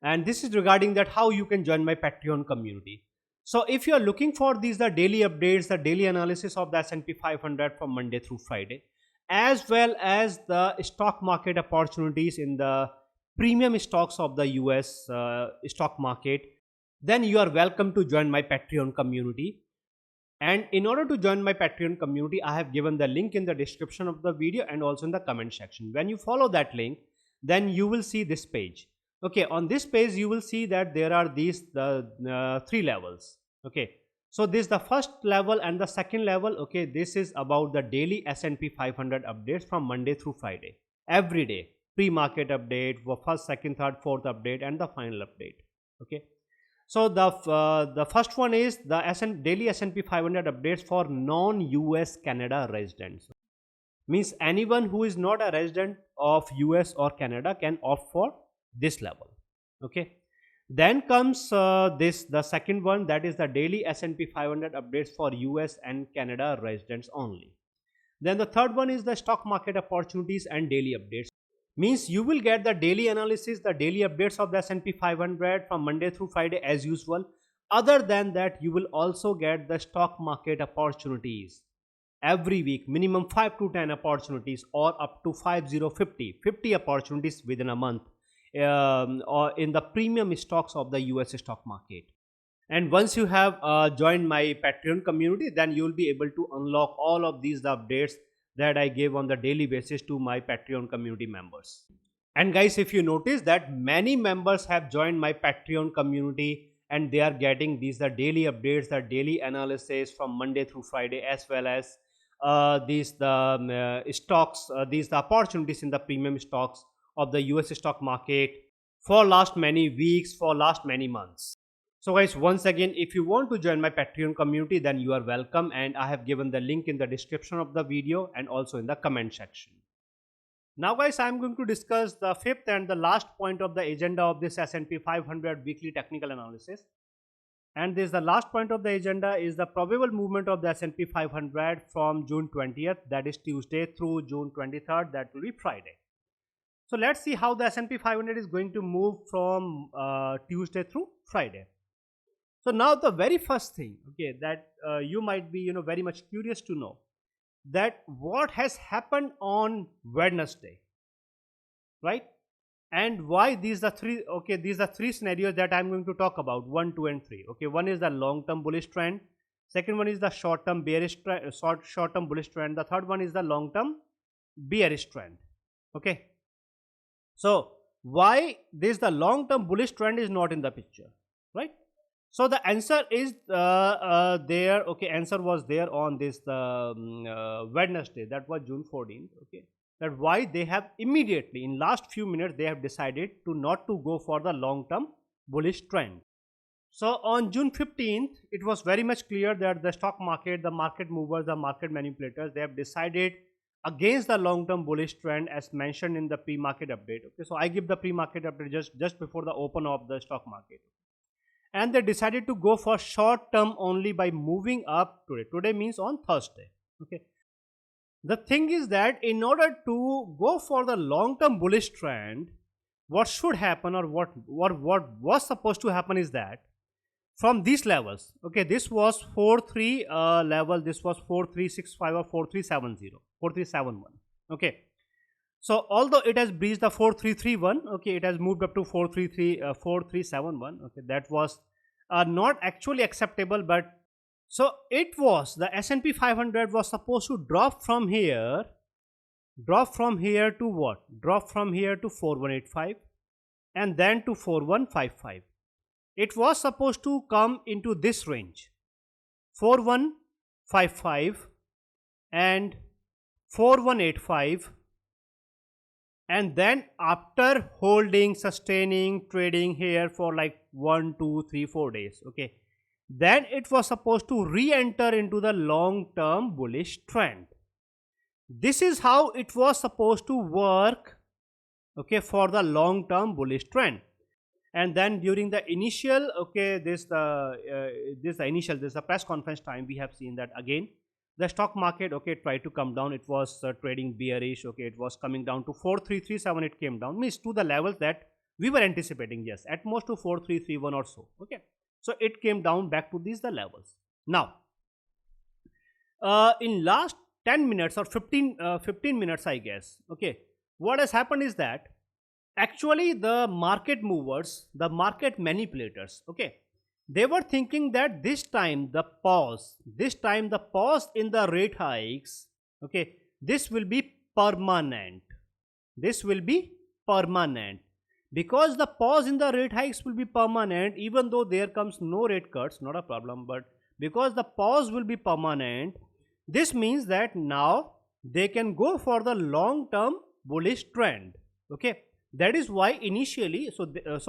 And this is regarding that how you can join my Patreon community. So if you are looking for these the daily updates, the daily analysis of the S&P 500 from Monday through Friday, as well as the stock market opportunities in the premium stocks of the US stock market, then you are welcome to join my Patreon community. And in order to join my Patreon community, I have given the link in the description of the video and also in the comment section. When you follow that link, then you will see this page. Okay, on this page you will see that there are these three levels. Okay, so this is the first level and the second level. Okay, this is about the daily S&P 500 updates from Monday through Friday, every day, pre-market update, first, second, third, fourth update, and the final update. Okay, so the first one is the daily S&P 500 updates for non-US Canada residents. Means anyone who is not a resident of US or Canada can opt for this level. Okay, then comes the second one, that is the daily S&P 500 updates for US and Canada residents only. Then the third one is the stock market opportunities and daily updates. Means you will get the daily analysis, the daily updates of the S&P 500 from Monday through Friday as usual. Other than that, you will also get the stock market opportunities every week, minimum 5 to 10 opportunities, or up to 50 opportunities within a month, or in the premium stocks of the US stock market. And once you have joined my Patreon community, then you will be able to unlock all of these updates that I give on the daily basis to my Patreon community members. And guys, if you notice that many members have joined my Patreon community and they are getting these the daily updates, the daily analysis from Monday through Friday, as well as stocks, these the opportunities in the premium stocks of the US stock market for last many weeks, for last many months. So guys, once again, if you want to join my Patreon community, then you are welcome, and I have given the link in the description of the video and also in the comment section. Now guys, I am going to discuss the fifth and the last point of the agenda of this S&P 500 weekly technical analysis. And this the last point of the agenda is the probable movement of the S&P 500 from June 20th, that is Tuesday, through June 23rd, that will be Friday. So let's see how the S&P 500 is going to move from Tuesday through Friday. So now the very first thing, okay, that you might be very much curious to know, that what has happened on Wednesday, right? And why these are three, okay, these are three scenarios that I'm going to talk about, 1, 2 and 3. Okay, one is the long-term bullish trend, second one is the short-term bearish trend, short-term bullish trend, the third one is the long-term bearish trend. Okay, so why this the long-term bullish trend is not in the picture, right? So the answer is there. Okay, answer was there on this Wednesday, that was June 14th. Okay, that why they have immediately in last few minutes they have decided to not to go for the long-term bullish trend. So on June 15th, it was very much clear that the stock market, the market movers, the market manipulators, they have decided against the long-term bullish trend as mentioned in the pre-market update. Okay, so I give the pre-market update just before the open of the stock market. And they decided to go for short term only by moving up today. Today means on Thursday. Okay. The thing is that in order to go for the long term bullish trend, what should happen, or what was supposed to happen, is that from these levels, okay, this was 43 level, this was 4365 or 4370, 4371. Okay. So although it has breached the 4331, okay, it has moved up to 4371. Okay, that was not actually acceptable, but so it was the S&P 500 was supposed to drop from here to what? Drop from here to 4185 and then to 4155. It was supposed to come into this range, 4155 and 4185. And then after holding, sustaining, trading here for like 1, 2, 3, 4 days, okay, then it was supposed to re-enter into the long-term bullish trend. This is how it was supposed to work, okay, for the long term bullish trend. And then during the initial, okay, this the press conference time, we have seen that again the stock market, okay, tried to come down. It was trading bearish, okay, it was coming down to 4337. It came down, means to the levels that we were anticipating, yes, at most to 4331 or so, okay. So it came down back to these the levels. Now in last 10 minutes or 15 minutes, I guess, okay, what has happened is that actually the market movers, the market manipulators, okay, they were thinking that this time the pause in the rate hikes, okay, this will be permanent. This will be permanent. Because the pause in the rate hikes will be permanent, even though there comes no rate cuts, not a problem, but because the pause will be permanent, this means that now they can go for the long term bullish trend, okay. That is why initially, so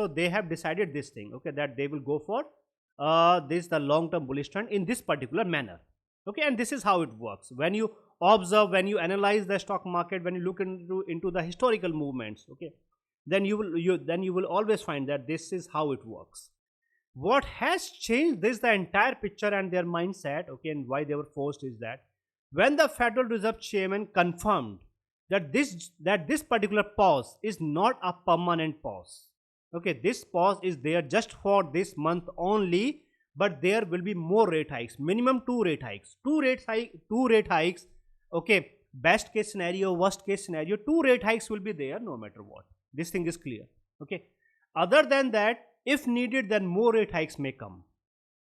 they have decided this thing, okay, that they will go for this the long term bullish trend in this particular manner, okay. And this is how it works. When you observe, when you analyze the stock market, when you look into the historical movements, okay, then you will always find that this is how it works. What has changed this the entire picture and their mindset, okay, and why they were forced is that when the Federal Reserve Chairman confirmed that this particular pause is not a permanent pause, okay, this pause is there just for this month only, but there will be more rate hikes, minimum two rate hikes, okay, best case scenario, worst case scenario, two rate hikes will be there no matter what. This thing is clear, okay. Other than that, if needed, then more rate hikes may come,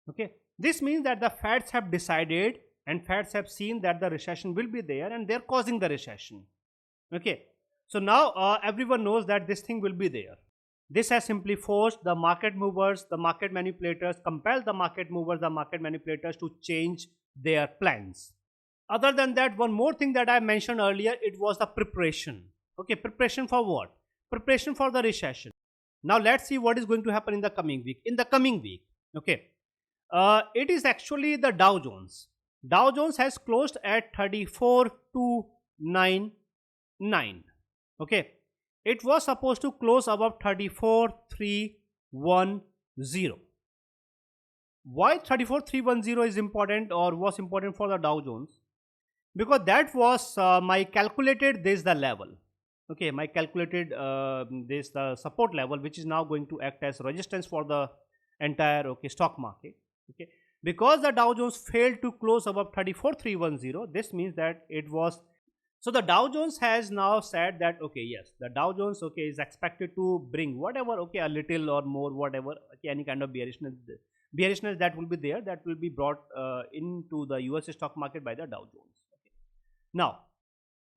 okay. This means that the Feds have decided and Feds have seen that the recession will be there and they're causing the recession, okay. So now everyone knows that this thing will be there. This has simply forced the market movers, the market manipulators, compelled the market movers, the market manipulators to change their plans. Other than that, one more thing that I mentioned earlier, it was the preparation, okay. Preparation for what? Preparation for the recession. Now let's see what is going to happen in the coming week. Okay, it is actually the Dow Jones. Dow Jones has closed at 34,299. Okay, it was supposed to close above 34,310. Why 34,310 is important or was important for the Dow Jones? Because that was my calculated this the level. Okay, my calculated this the support level, which is now going to act as resistance for the entire, okay, stock market, okay. Because the Dow Jones failed to close above 34,310, this means that it was, so the Dow Jones has now said that, okay, yes, the Dow Jones, okay, is expected to bring whatever, okay, a little or more, whatever, okay, any kind of bearishness that will be there, that will be brought into the US stock market by the Dow Jones, okay. Now,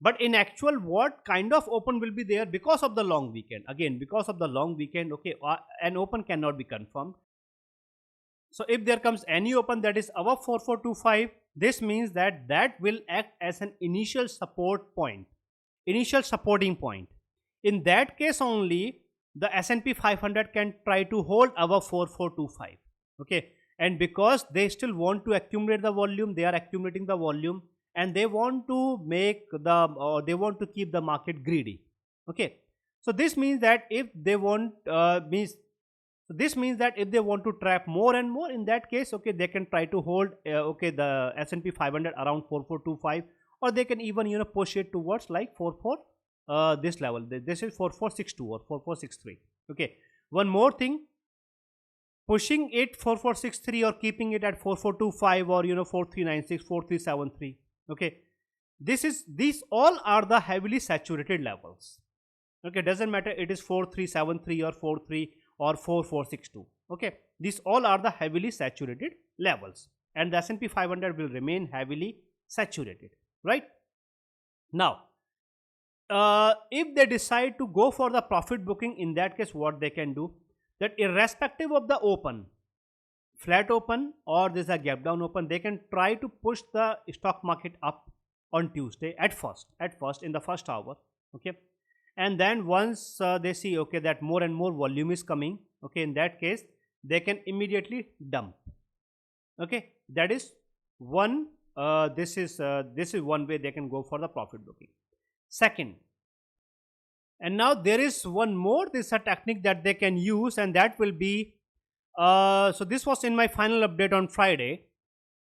but in actual, what kind of open will be there because of the long weekend? Again, because of the long weekend, okay, an open cannot be confirmed. So if there comes any open that is above 4425, this means that that will act as an initial support point, initial supporting point. In that case only, the S&P 500 can try to hold above 4425, okay. And because they still want to accumulate the volume, they are accumulating the volume, and they want to make the they want to keep the market greedy, okay. So this means that if they want this means that if they want to trap more and more, in that case, okay, they can try to hold okay, the S&P 500 around 4425, or they can even, you know, push it towards like 44 this level. This is 4462 or 4463, okay. One more thing, pushing it 4463 or keeping it at 4425 or, you know, 4396, 4373, okay, these all are the heavily saturated levels, okay. Doesn't matter it is 4373 or 43 or 4462, okay. These all are the heavily saturated levels, and the S&P 500 will remain heavily saturated, right? Now if they decide to go for the profit booking, in that case what they can do, that irrespective of the open, flat open or there's a gap down open, they can try to push the stock market up on Tuesday at first in the first hour, okay. And then once they see, okay, that more and more volume is coming, okay, in that case they can immediately dump, okay. That is one this is one way they can go for the profit booking. Second, and now there is one more, this is a technique that they can use, and that will be so this was in my final update on Friday,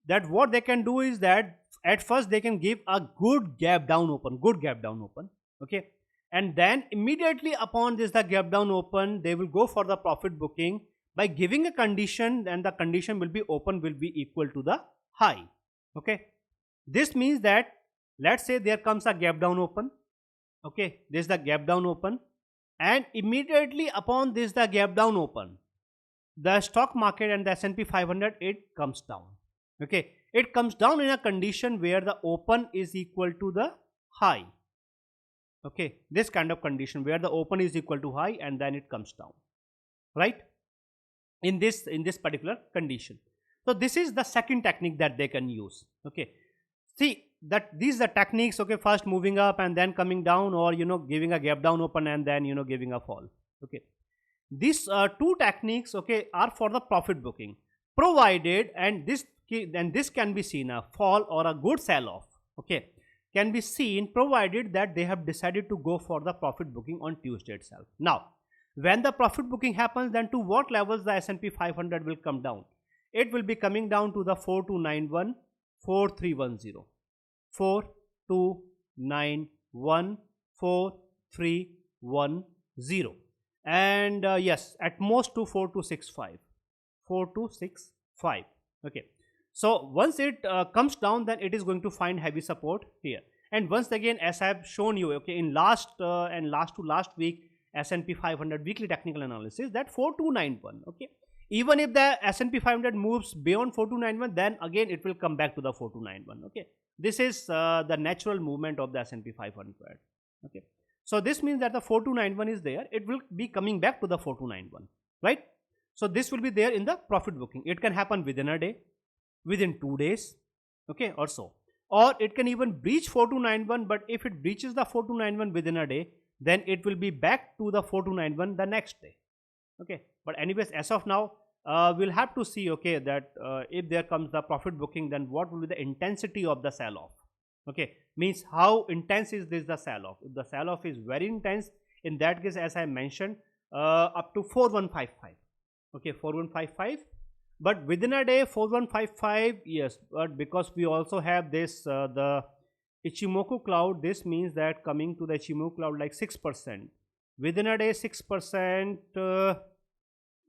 that what they can do is that at first they can give a good gap down open, okay, and then immediately upon this the gap down open, they will go for the profit booking by giving a condition, and the condition will be open will be equal to the high. Okay, this means that let's say there comes a gap down open, okay, this is the gap down open, and immediately upon this the gap down open, the stock market and the S&P 500, it comes down. Okay, it comes down in a condition where the open is equal to the high. Okay, this kind of condition where the open is equal to high and then it comes down, right, in this particular condition. So this is the second technique that they can use. Okay, see that these are techniques, okay, first moving up and then coming down, or giving a gap down open and then giving a fall. Okay, these two techniques, okay, are for the profit booking, provided, and this can be seen, a fall or a good sell off, okay, can be seen provided that they have decided to go for the profit booking on Tuesday itself. Now when the profit booking happens, then to what levels the S&P 500 will come down? It will be coming down to the 4291, 4310, 4291, 4310, and yes, at most to 4265, 4265. Okay, so once it comes down, then it is going to find heavy support here. And once again, as I have shown you, okay, in last week S&P 500 weekly technical analysis, that 4291, okay, even if the S&P 500 moves beyond 4291, then again it will come back to the 4291. Okay, this is the natural movement of the S&P 500. Okay, so this means that the 4291 is there, it will be coming back to the 4291, right? So this will be there in the profit booking. It can happen within a day, within 2 days, okay, or so, or it can even breach 4291. But if it breaches the 4291 within a day, then it will be back to the 4291 the next day. Okay, but anyways, as of now, we'll have to see, okay, that if there comes the profit booking, then what will be the intensity of the sell off. Okay, means how intense is this the sell off. If the sell off is very intense, in that case, as I mentioned, up to 4155. Okay, 4155, but within a day 4155, yes, but because we also have this the Ichimoku cloud, this means that coming to the Ichimoku cloud like 6% within a day, 6%,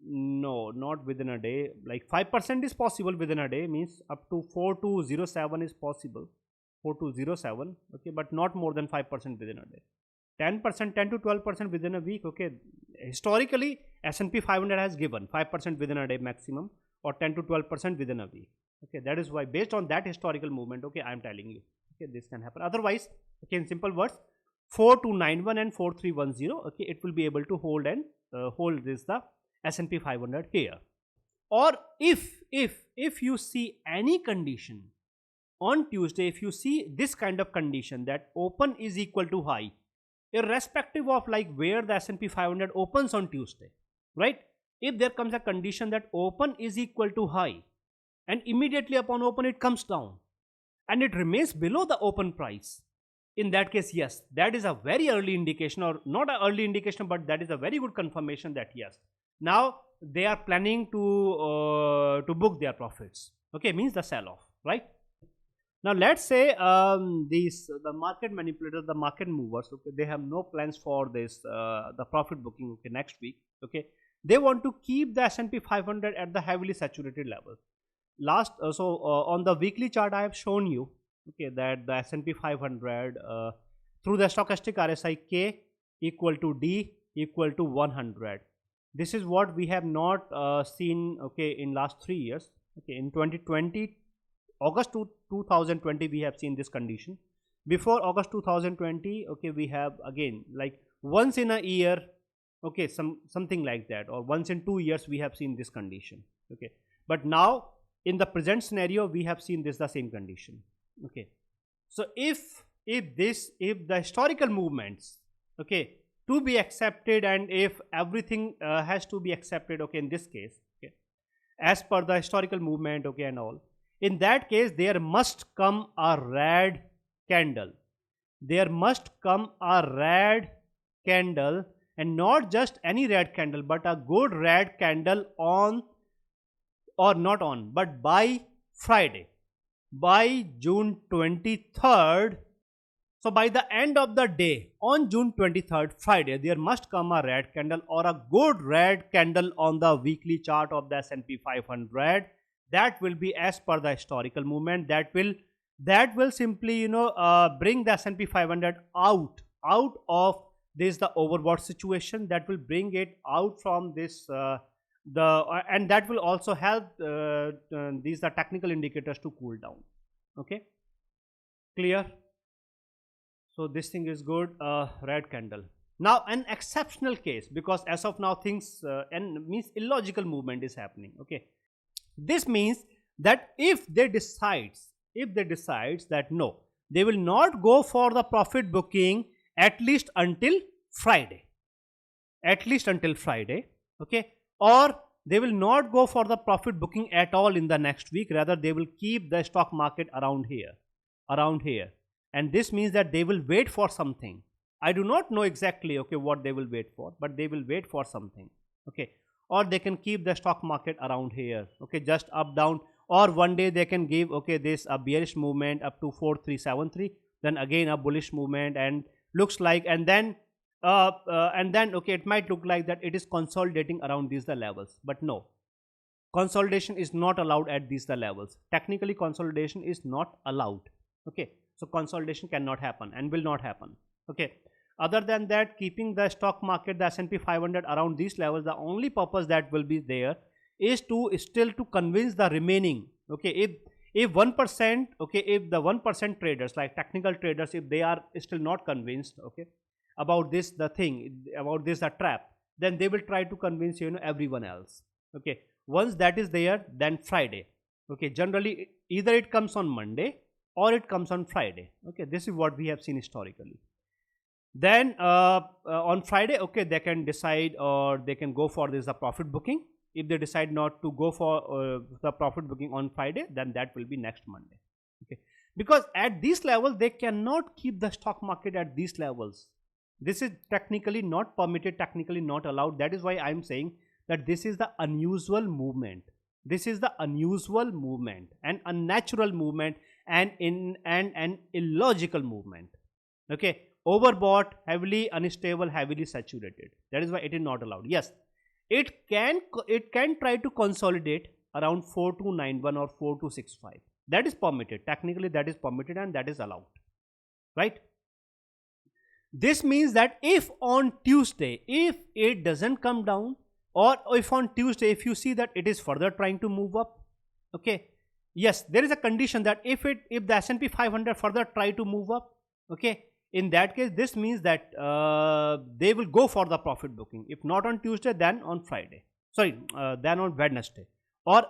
no, not within a day, like 5% is possible within a day, means up to 4207 is possible, 4207, okay, but not more than 5% within a day. 10%, 10 to 12% within a week. Okay, historically S&P 500 has given 5% within a day maximum, or 10 to 12% within a week. Okay, that is why based on that historical movement, okay, I am telling you, okay, this can happen. Otherwise, okay, in simple words, 4291 and 4310, okay, it will be able to hold and hold this the S&P 500 here. Or if you see any condition on Tuesday, if you see this kind of condition that open is equal to high, irrespective of like where the S&P 500 opens on Tuesday, right? If there comes a condition that open is equal to high and immediately upon open it comes down and it remains below the open price, in that case, yes, that is a very early indication, or not an early indication, but that is a very good confirmation that yes, now they are planning to book their profits. Okay, means the sell off, right? Now let's say the market manipulators, the market movers, okay, they have no plans for this the profit booking, okay, next week. Okay, they want to keep the S&P 500 at the heavily saturated level. On the weekly chart I have shown you, okay, that the S&P 500 through the stochastic RSI K equal to D equal to 100. This is what we have not seen, okay, in last 3 years. Okay, in 2020, August 2020, we have seen this condition. Before August 2020, okay, we have again like once in a year, okay, something like that, or once in 2 years we have seen this condition. Okay, but now in the present scenario we have seen this the same condition. Okay, so if the historical movements, okay, to be accepted, and if everything has to be accepted, okay, in this case, okay, as per the historical movement, okay, and all, in that case there must come a red candle. There must come a red candle, and not just any red candle, but a good red candle on, or not on, but by Friday, by June 23rd. So by the end of the day on June 23rd, Friday, there must come a red candle or a good red candle on the weekly chart of the S&P 500. That will be as per the historical movement. That will simply bring the S&P 500 out of this the overbought situation. That will bring it out from this and that will also help these the technical indicators to cool down. Okay, clear? So this thing is good, red candle. Now an exceptional case, because as of now things and means illogical movement is happening. Okay, this means that if they decides that no, they will not go for the profit booking at least until Friday, okay, or they will not go for the profit booking at all in the next week, rather they will keep the stock market around here, and this means that they will wait for something. I do not know exactly, okay, what they will wait for, but they will wait for something. Okay, or they can keep the stock market around here, okay, just up down, or one day they can give, okay, this a bearish movement up to 4373, then again a bullish movement, and looks like, and then okay, it might look like that it is consolidating around these the levels, but no, consolidation is not allowed at these the levels. Technically consolidation is not allowed. Okay, so consolidation cannot happen and will not happen. Okay, other than that, keeping the stock market, the S&P 500 around these levels, the only purpose that will be there is to still to convince the remaining, okay, if 1%, okay, if the 1% traders, like technical traders, if they are still not convinced, okay, about this the thing, about this a trap, then they will try to convince everyone else. Okay, once that is there, then Friday, okay, generally either it comes on Monday or it comes on Friday. Okay, this is what we have seen historically. Then on Friday, okay, they can decide, or they can go for this the profit booking. If they decide not to go for the profit booking on Friday, then that will be next Monday. Okay, because at these levels they cannot keep the stock market at these levels. This is technically not permitted, technically not allowed. That is why I am saying that this is the unusual movement. This is the unusual movement, an unnatural movement, and an illogical movement. Okay, overbought, heavily unstable, heavily saturated. That is why it is not allowed. Yes, it can try to consolidate around 4291 or 4265. That is permitted. Technically that is permitted and that is allowed, right? This means that if on Tuesday, if it doesn't come down, or if on Tuesday, if you see that it is further trying to move up, okay, yes, there is a condition that if the S&P 500 further try to move up, okay, in that case, this means that they will go for the profit booking. If not on Tuesday, then on Friday. Sorry, then on Wednesday or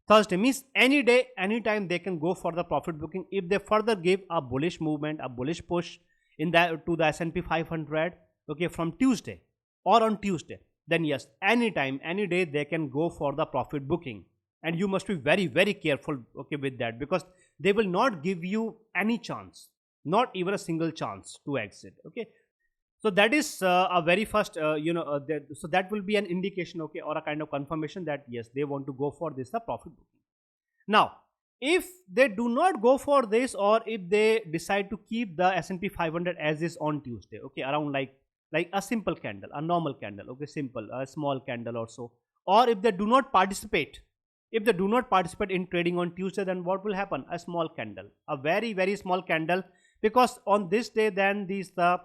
Thursday. Means any day, anytime they can go for the profit booking. If they further give a bullish movement, a bullish push in that to the S&P 500, okay, from Tuesday or on Tuesday, then yes, anytime, any day they can go for the profit booking. And you must be very, very careful, okay, with that, because they will not give you any chance, not even a single chance to exit. Okay, so that is a very first so that will be an indication, okay, or a kind of confirmation that yes, they want to go for this the profit booking. Now if they do not go for this, or if they decide to keep the S&P 500 as is on Tuesday, okay, around like a simple candle, a normal candle, okay, simple, a small candle or so, or if they do not participate, in trading on Tuesday, then what will happen? A small candle, a very, very small candle, because on this day then these the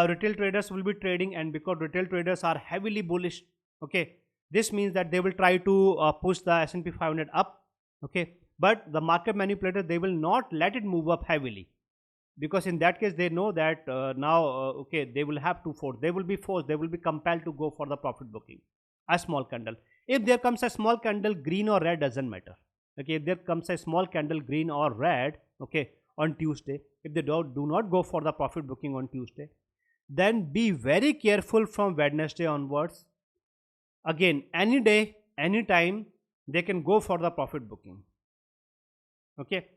retail traders will be trading, and because retail traders are heavily bullish, okay, this means that they will try to push the S&P 500 up, okay, but the market manipulator, they will not let it move up heavily, because in that case they know that now okay, they will have to force, they will be compelled to go for the profit booking, a small candle. If there comes a small candle, green or red, doesn't matter. Okay, if there comes a small candle, green or red, okay, on Tuesday, if they do not go for the profit booking on Tuesday, then be very careful from Wednesday onwards. Again, any day, any time, they can go for the profit booking. Okay,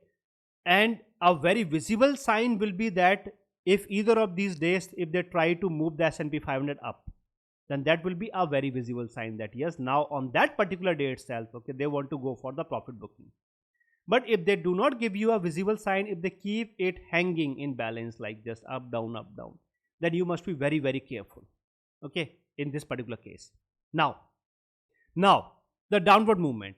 and a very visible sign will be that if either of these days, if they try to move the S&P 500 up, then that will be a very visible sign that yes, now on that particular day itself, okay, they want to go for the profit booking. But if they do not give you a visible sign, if they keep it hanging in balance like just up down, then you must be very, very careful, okay, in this particular case. Now the downward movement,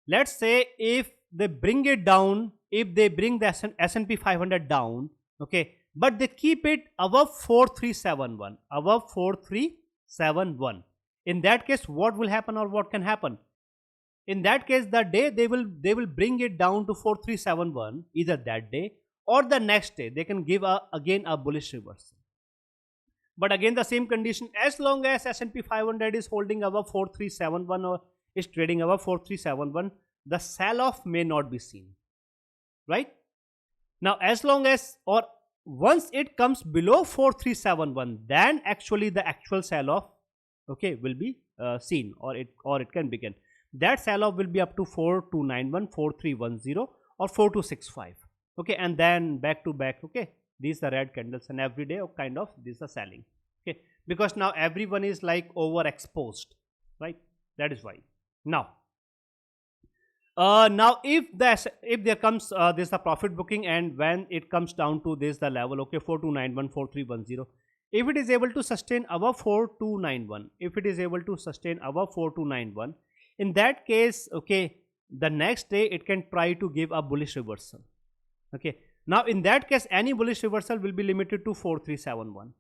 let's say if they bring it down, if they bring the S&P 500 down, okay, but they keep it above 4371, above 4371, in that case what will happen, or what can happen? In that case, the day they will bring it down to 4371, either that day or the next day they can give again a bullish reversal. But again the same condition, as long as S&P 500 is holding above 4371 or is trading above 4371, the sell off may not be seen, right? Now as long as, or once it comes below 4371, then actually the actual sell off, okay, will be seen, or it can begin. That sell off will be up to 4291, 4310 or 4265, okay, and then back to back, okay, these are red candles, and every day kind of these are selling, okay, because now everyone is like overexposed, right? That is why. Now if there comes this the profit booking, and when it comes down to this the level, okay, 4291, 4310, if it is able to sustain above 4291, if it is able to sustain above 4291, in that case, okay, the next day it can try to give a bullish reversal, okay. Now in that case, any bullish reversal will be limited to 4371.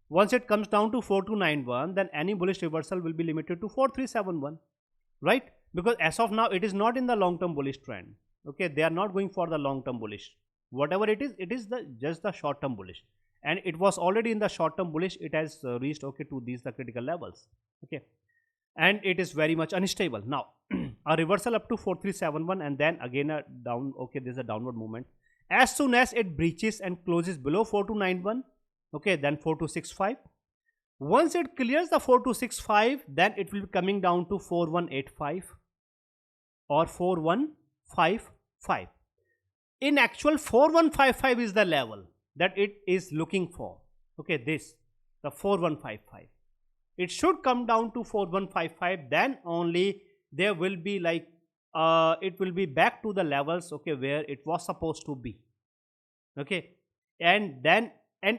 Once it comes down to 4291, then any bullish reversal will be limited to 4371, right? Because as of now it is not in the long term bullish trend, okay, they are not going for the long term bullish. Whatever it is just the short term bullish, and it was already in the short term bullish. It has reached, okay, to these the critical levels, okay, and it is very much unstable. Now a reversal up to 4371, and then again a down, okay, there's a downward movement. As soon as it breaches and closes below 4291, okay, then 4265. Once it clears the 4265, then it will be coming down to 4185 or 4155. In actual, 4155 is the level that it is looking for, okay, this the 4155. It should come down to 4155, then only there will be like it will be back to the levels, okay, where it was supposed to be, okay, and then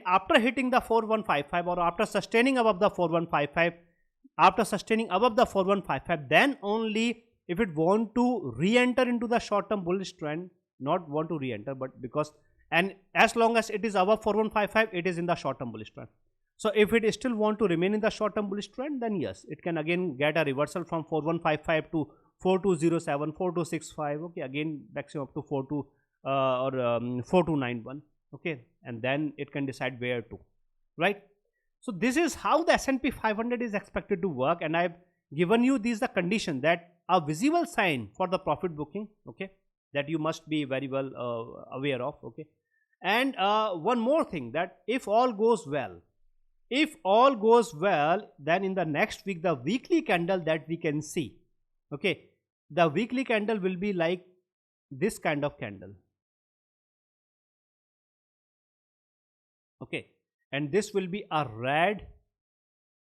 after hitting the 4155, or after sustaining above the 4155, then only if it want to re-enter into the short term bullish trend, not want to re-enter, but because, and as long as it is above 4155, it is in the short term bullish trend. So if it still want to remain in the short term bullish trend, then yes, it can again get a reversal from 4155 to 4207, 4265, okay, again maximum up to 4291, okay, and then it can decide where to, right? So this is how the S&P 500 is expected to work, and I've given you these the condition that a visible sign for the profit booking, okay, that you must be very well aware of, okay. And one more thing, that if all goes well, then in the next week, the weekly candle that we can see, okay, the weekly candle will be like this kind of candle, okay, and this will be a red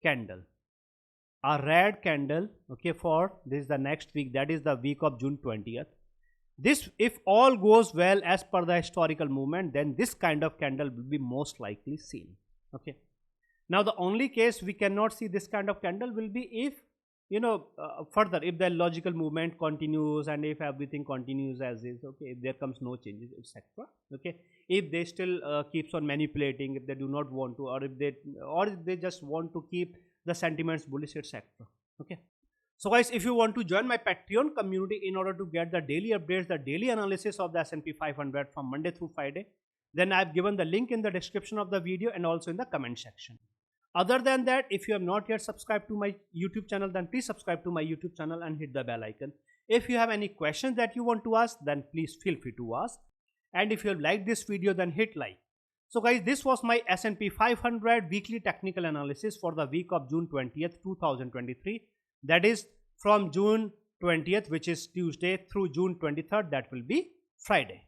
candle, okay, for this the next week, that is the week of June 20th. This, if all goes well as per the historical movement, then this kind of candle will be most likely seen, okay. Now the only case we cannot see this kind of candle will be if, you know, further, if the logical movement continues, and if everything continues as is, okay, if there comes no changes, etc., okay, if they still keeps on manipulating, if they do not want to, or if they just want to keep the sentiments bullish, etc., okay. So guys, if you want to join my Patreon community in order to get the daily updates, the daily analysis of the S&P 500 from Monday through Friday, then I've given the link in the description of the video and also in the comment section. Other than that, if you have not yet subscribed to my YouTube channel, then please subscribe to my YouTube channel and hit the bell icon. If you have any questions that you want to ask, then please feel free to ask. And if you have liked this video, then hit like. So guys, this was my S&P 500 weekly technical analysis for the week of June 20th, 2023. That is from June 20th, which is Tuesday, through June 23rd, that will be Friday.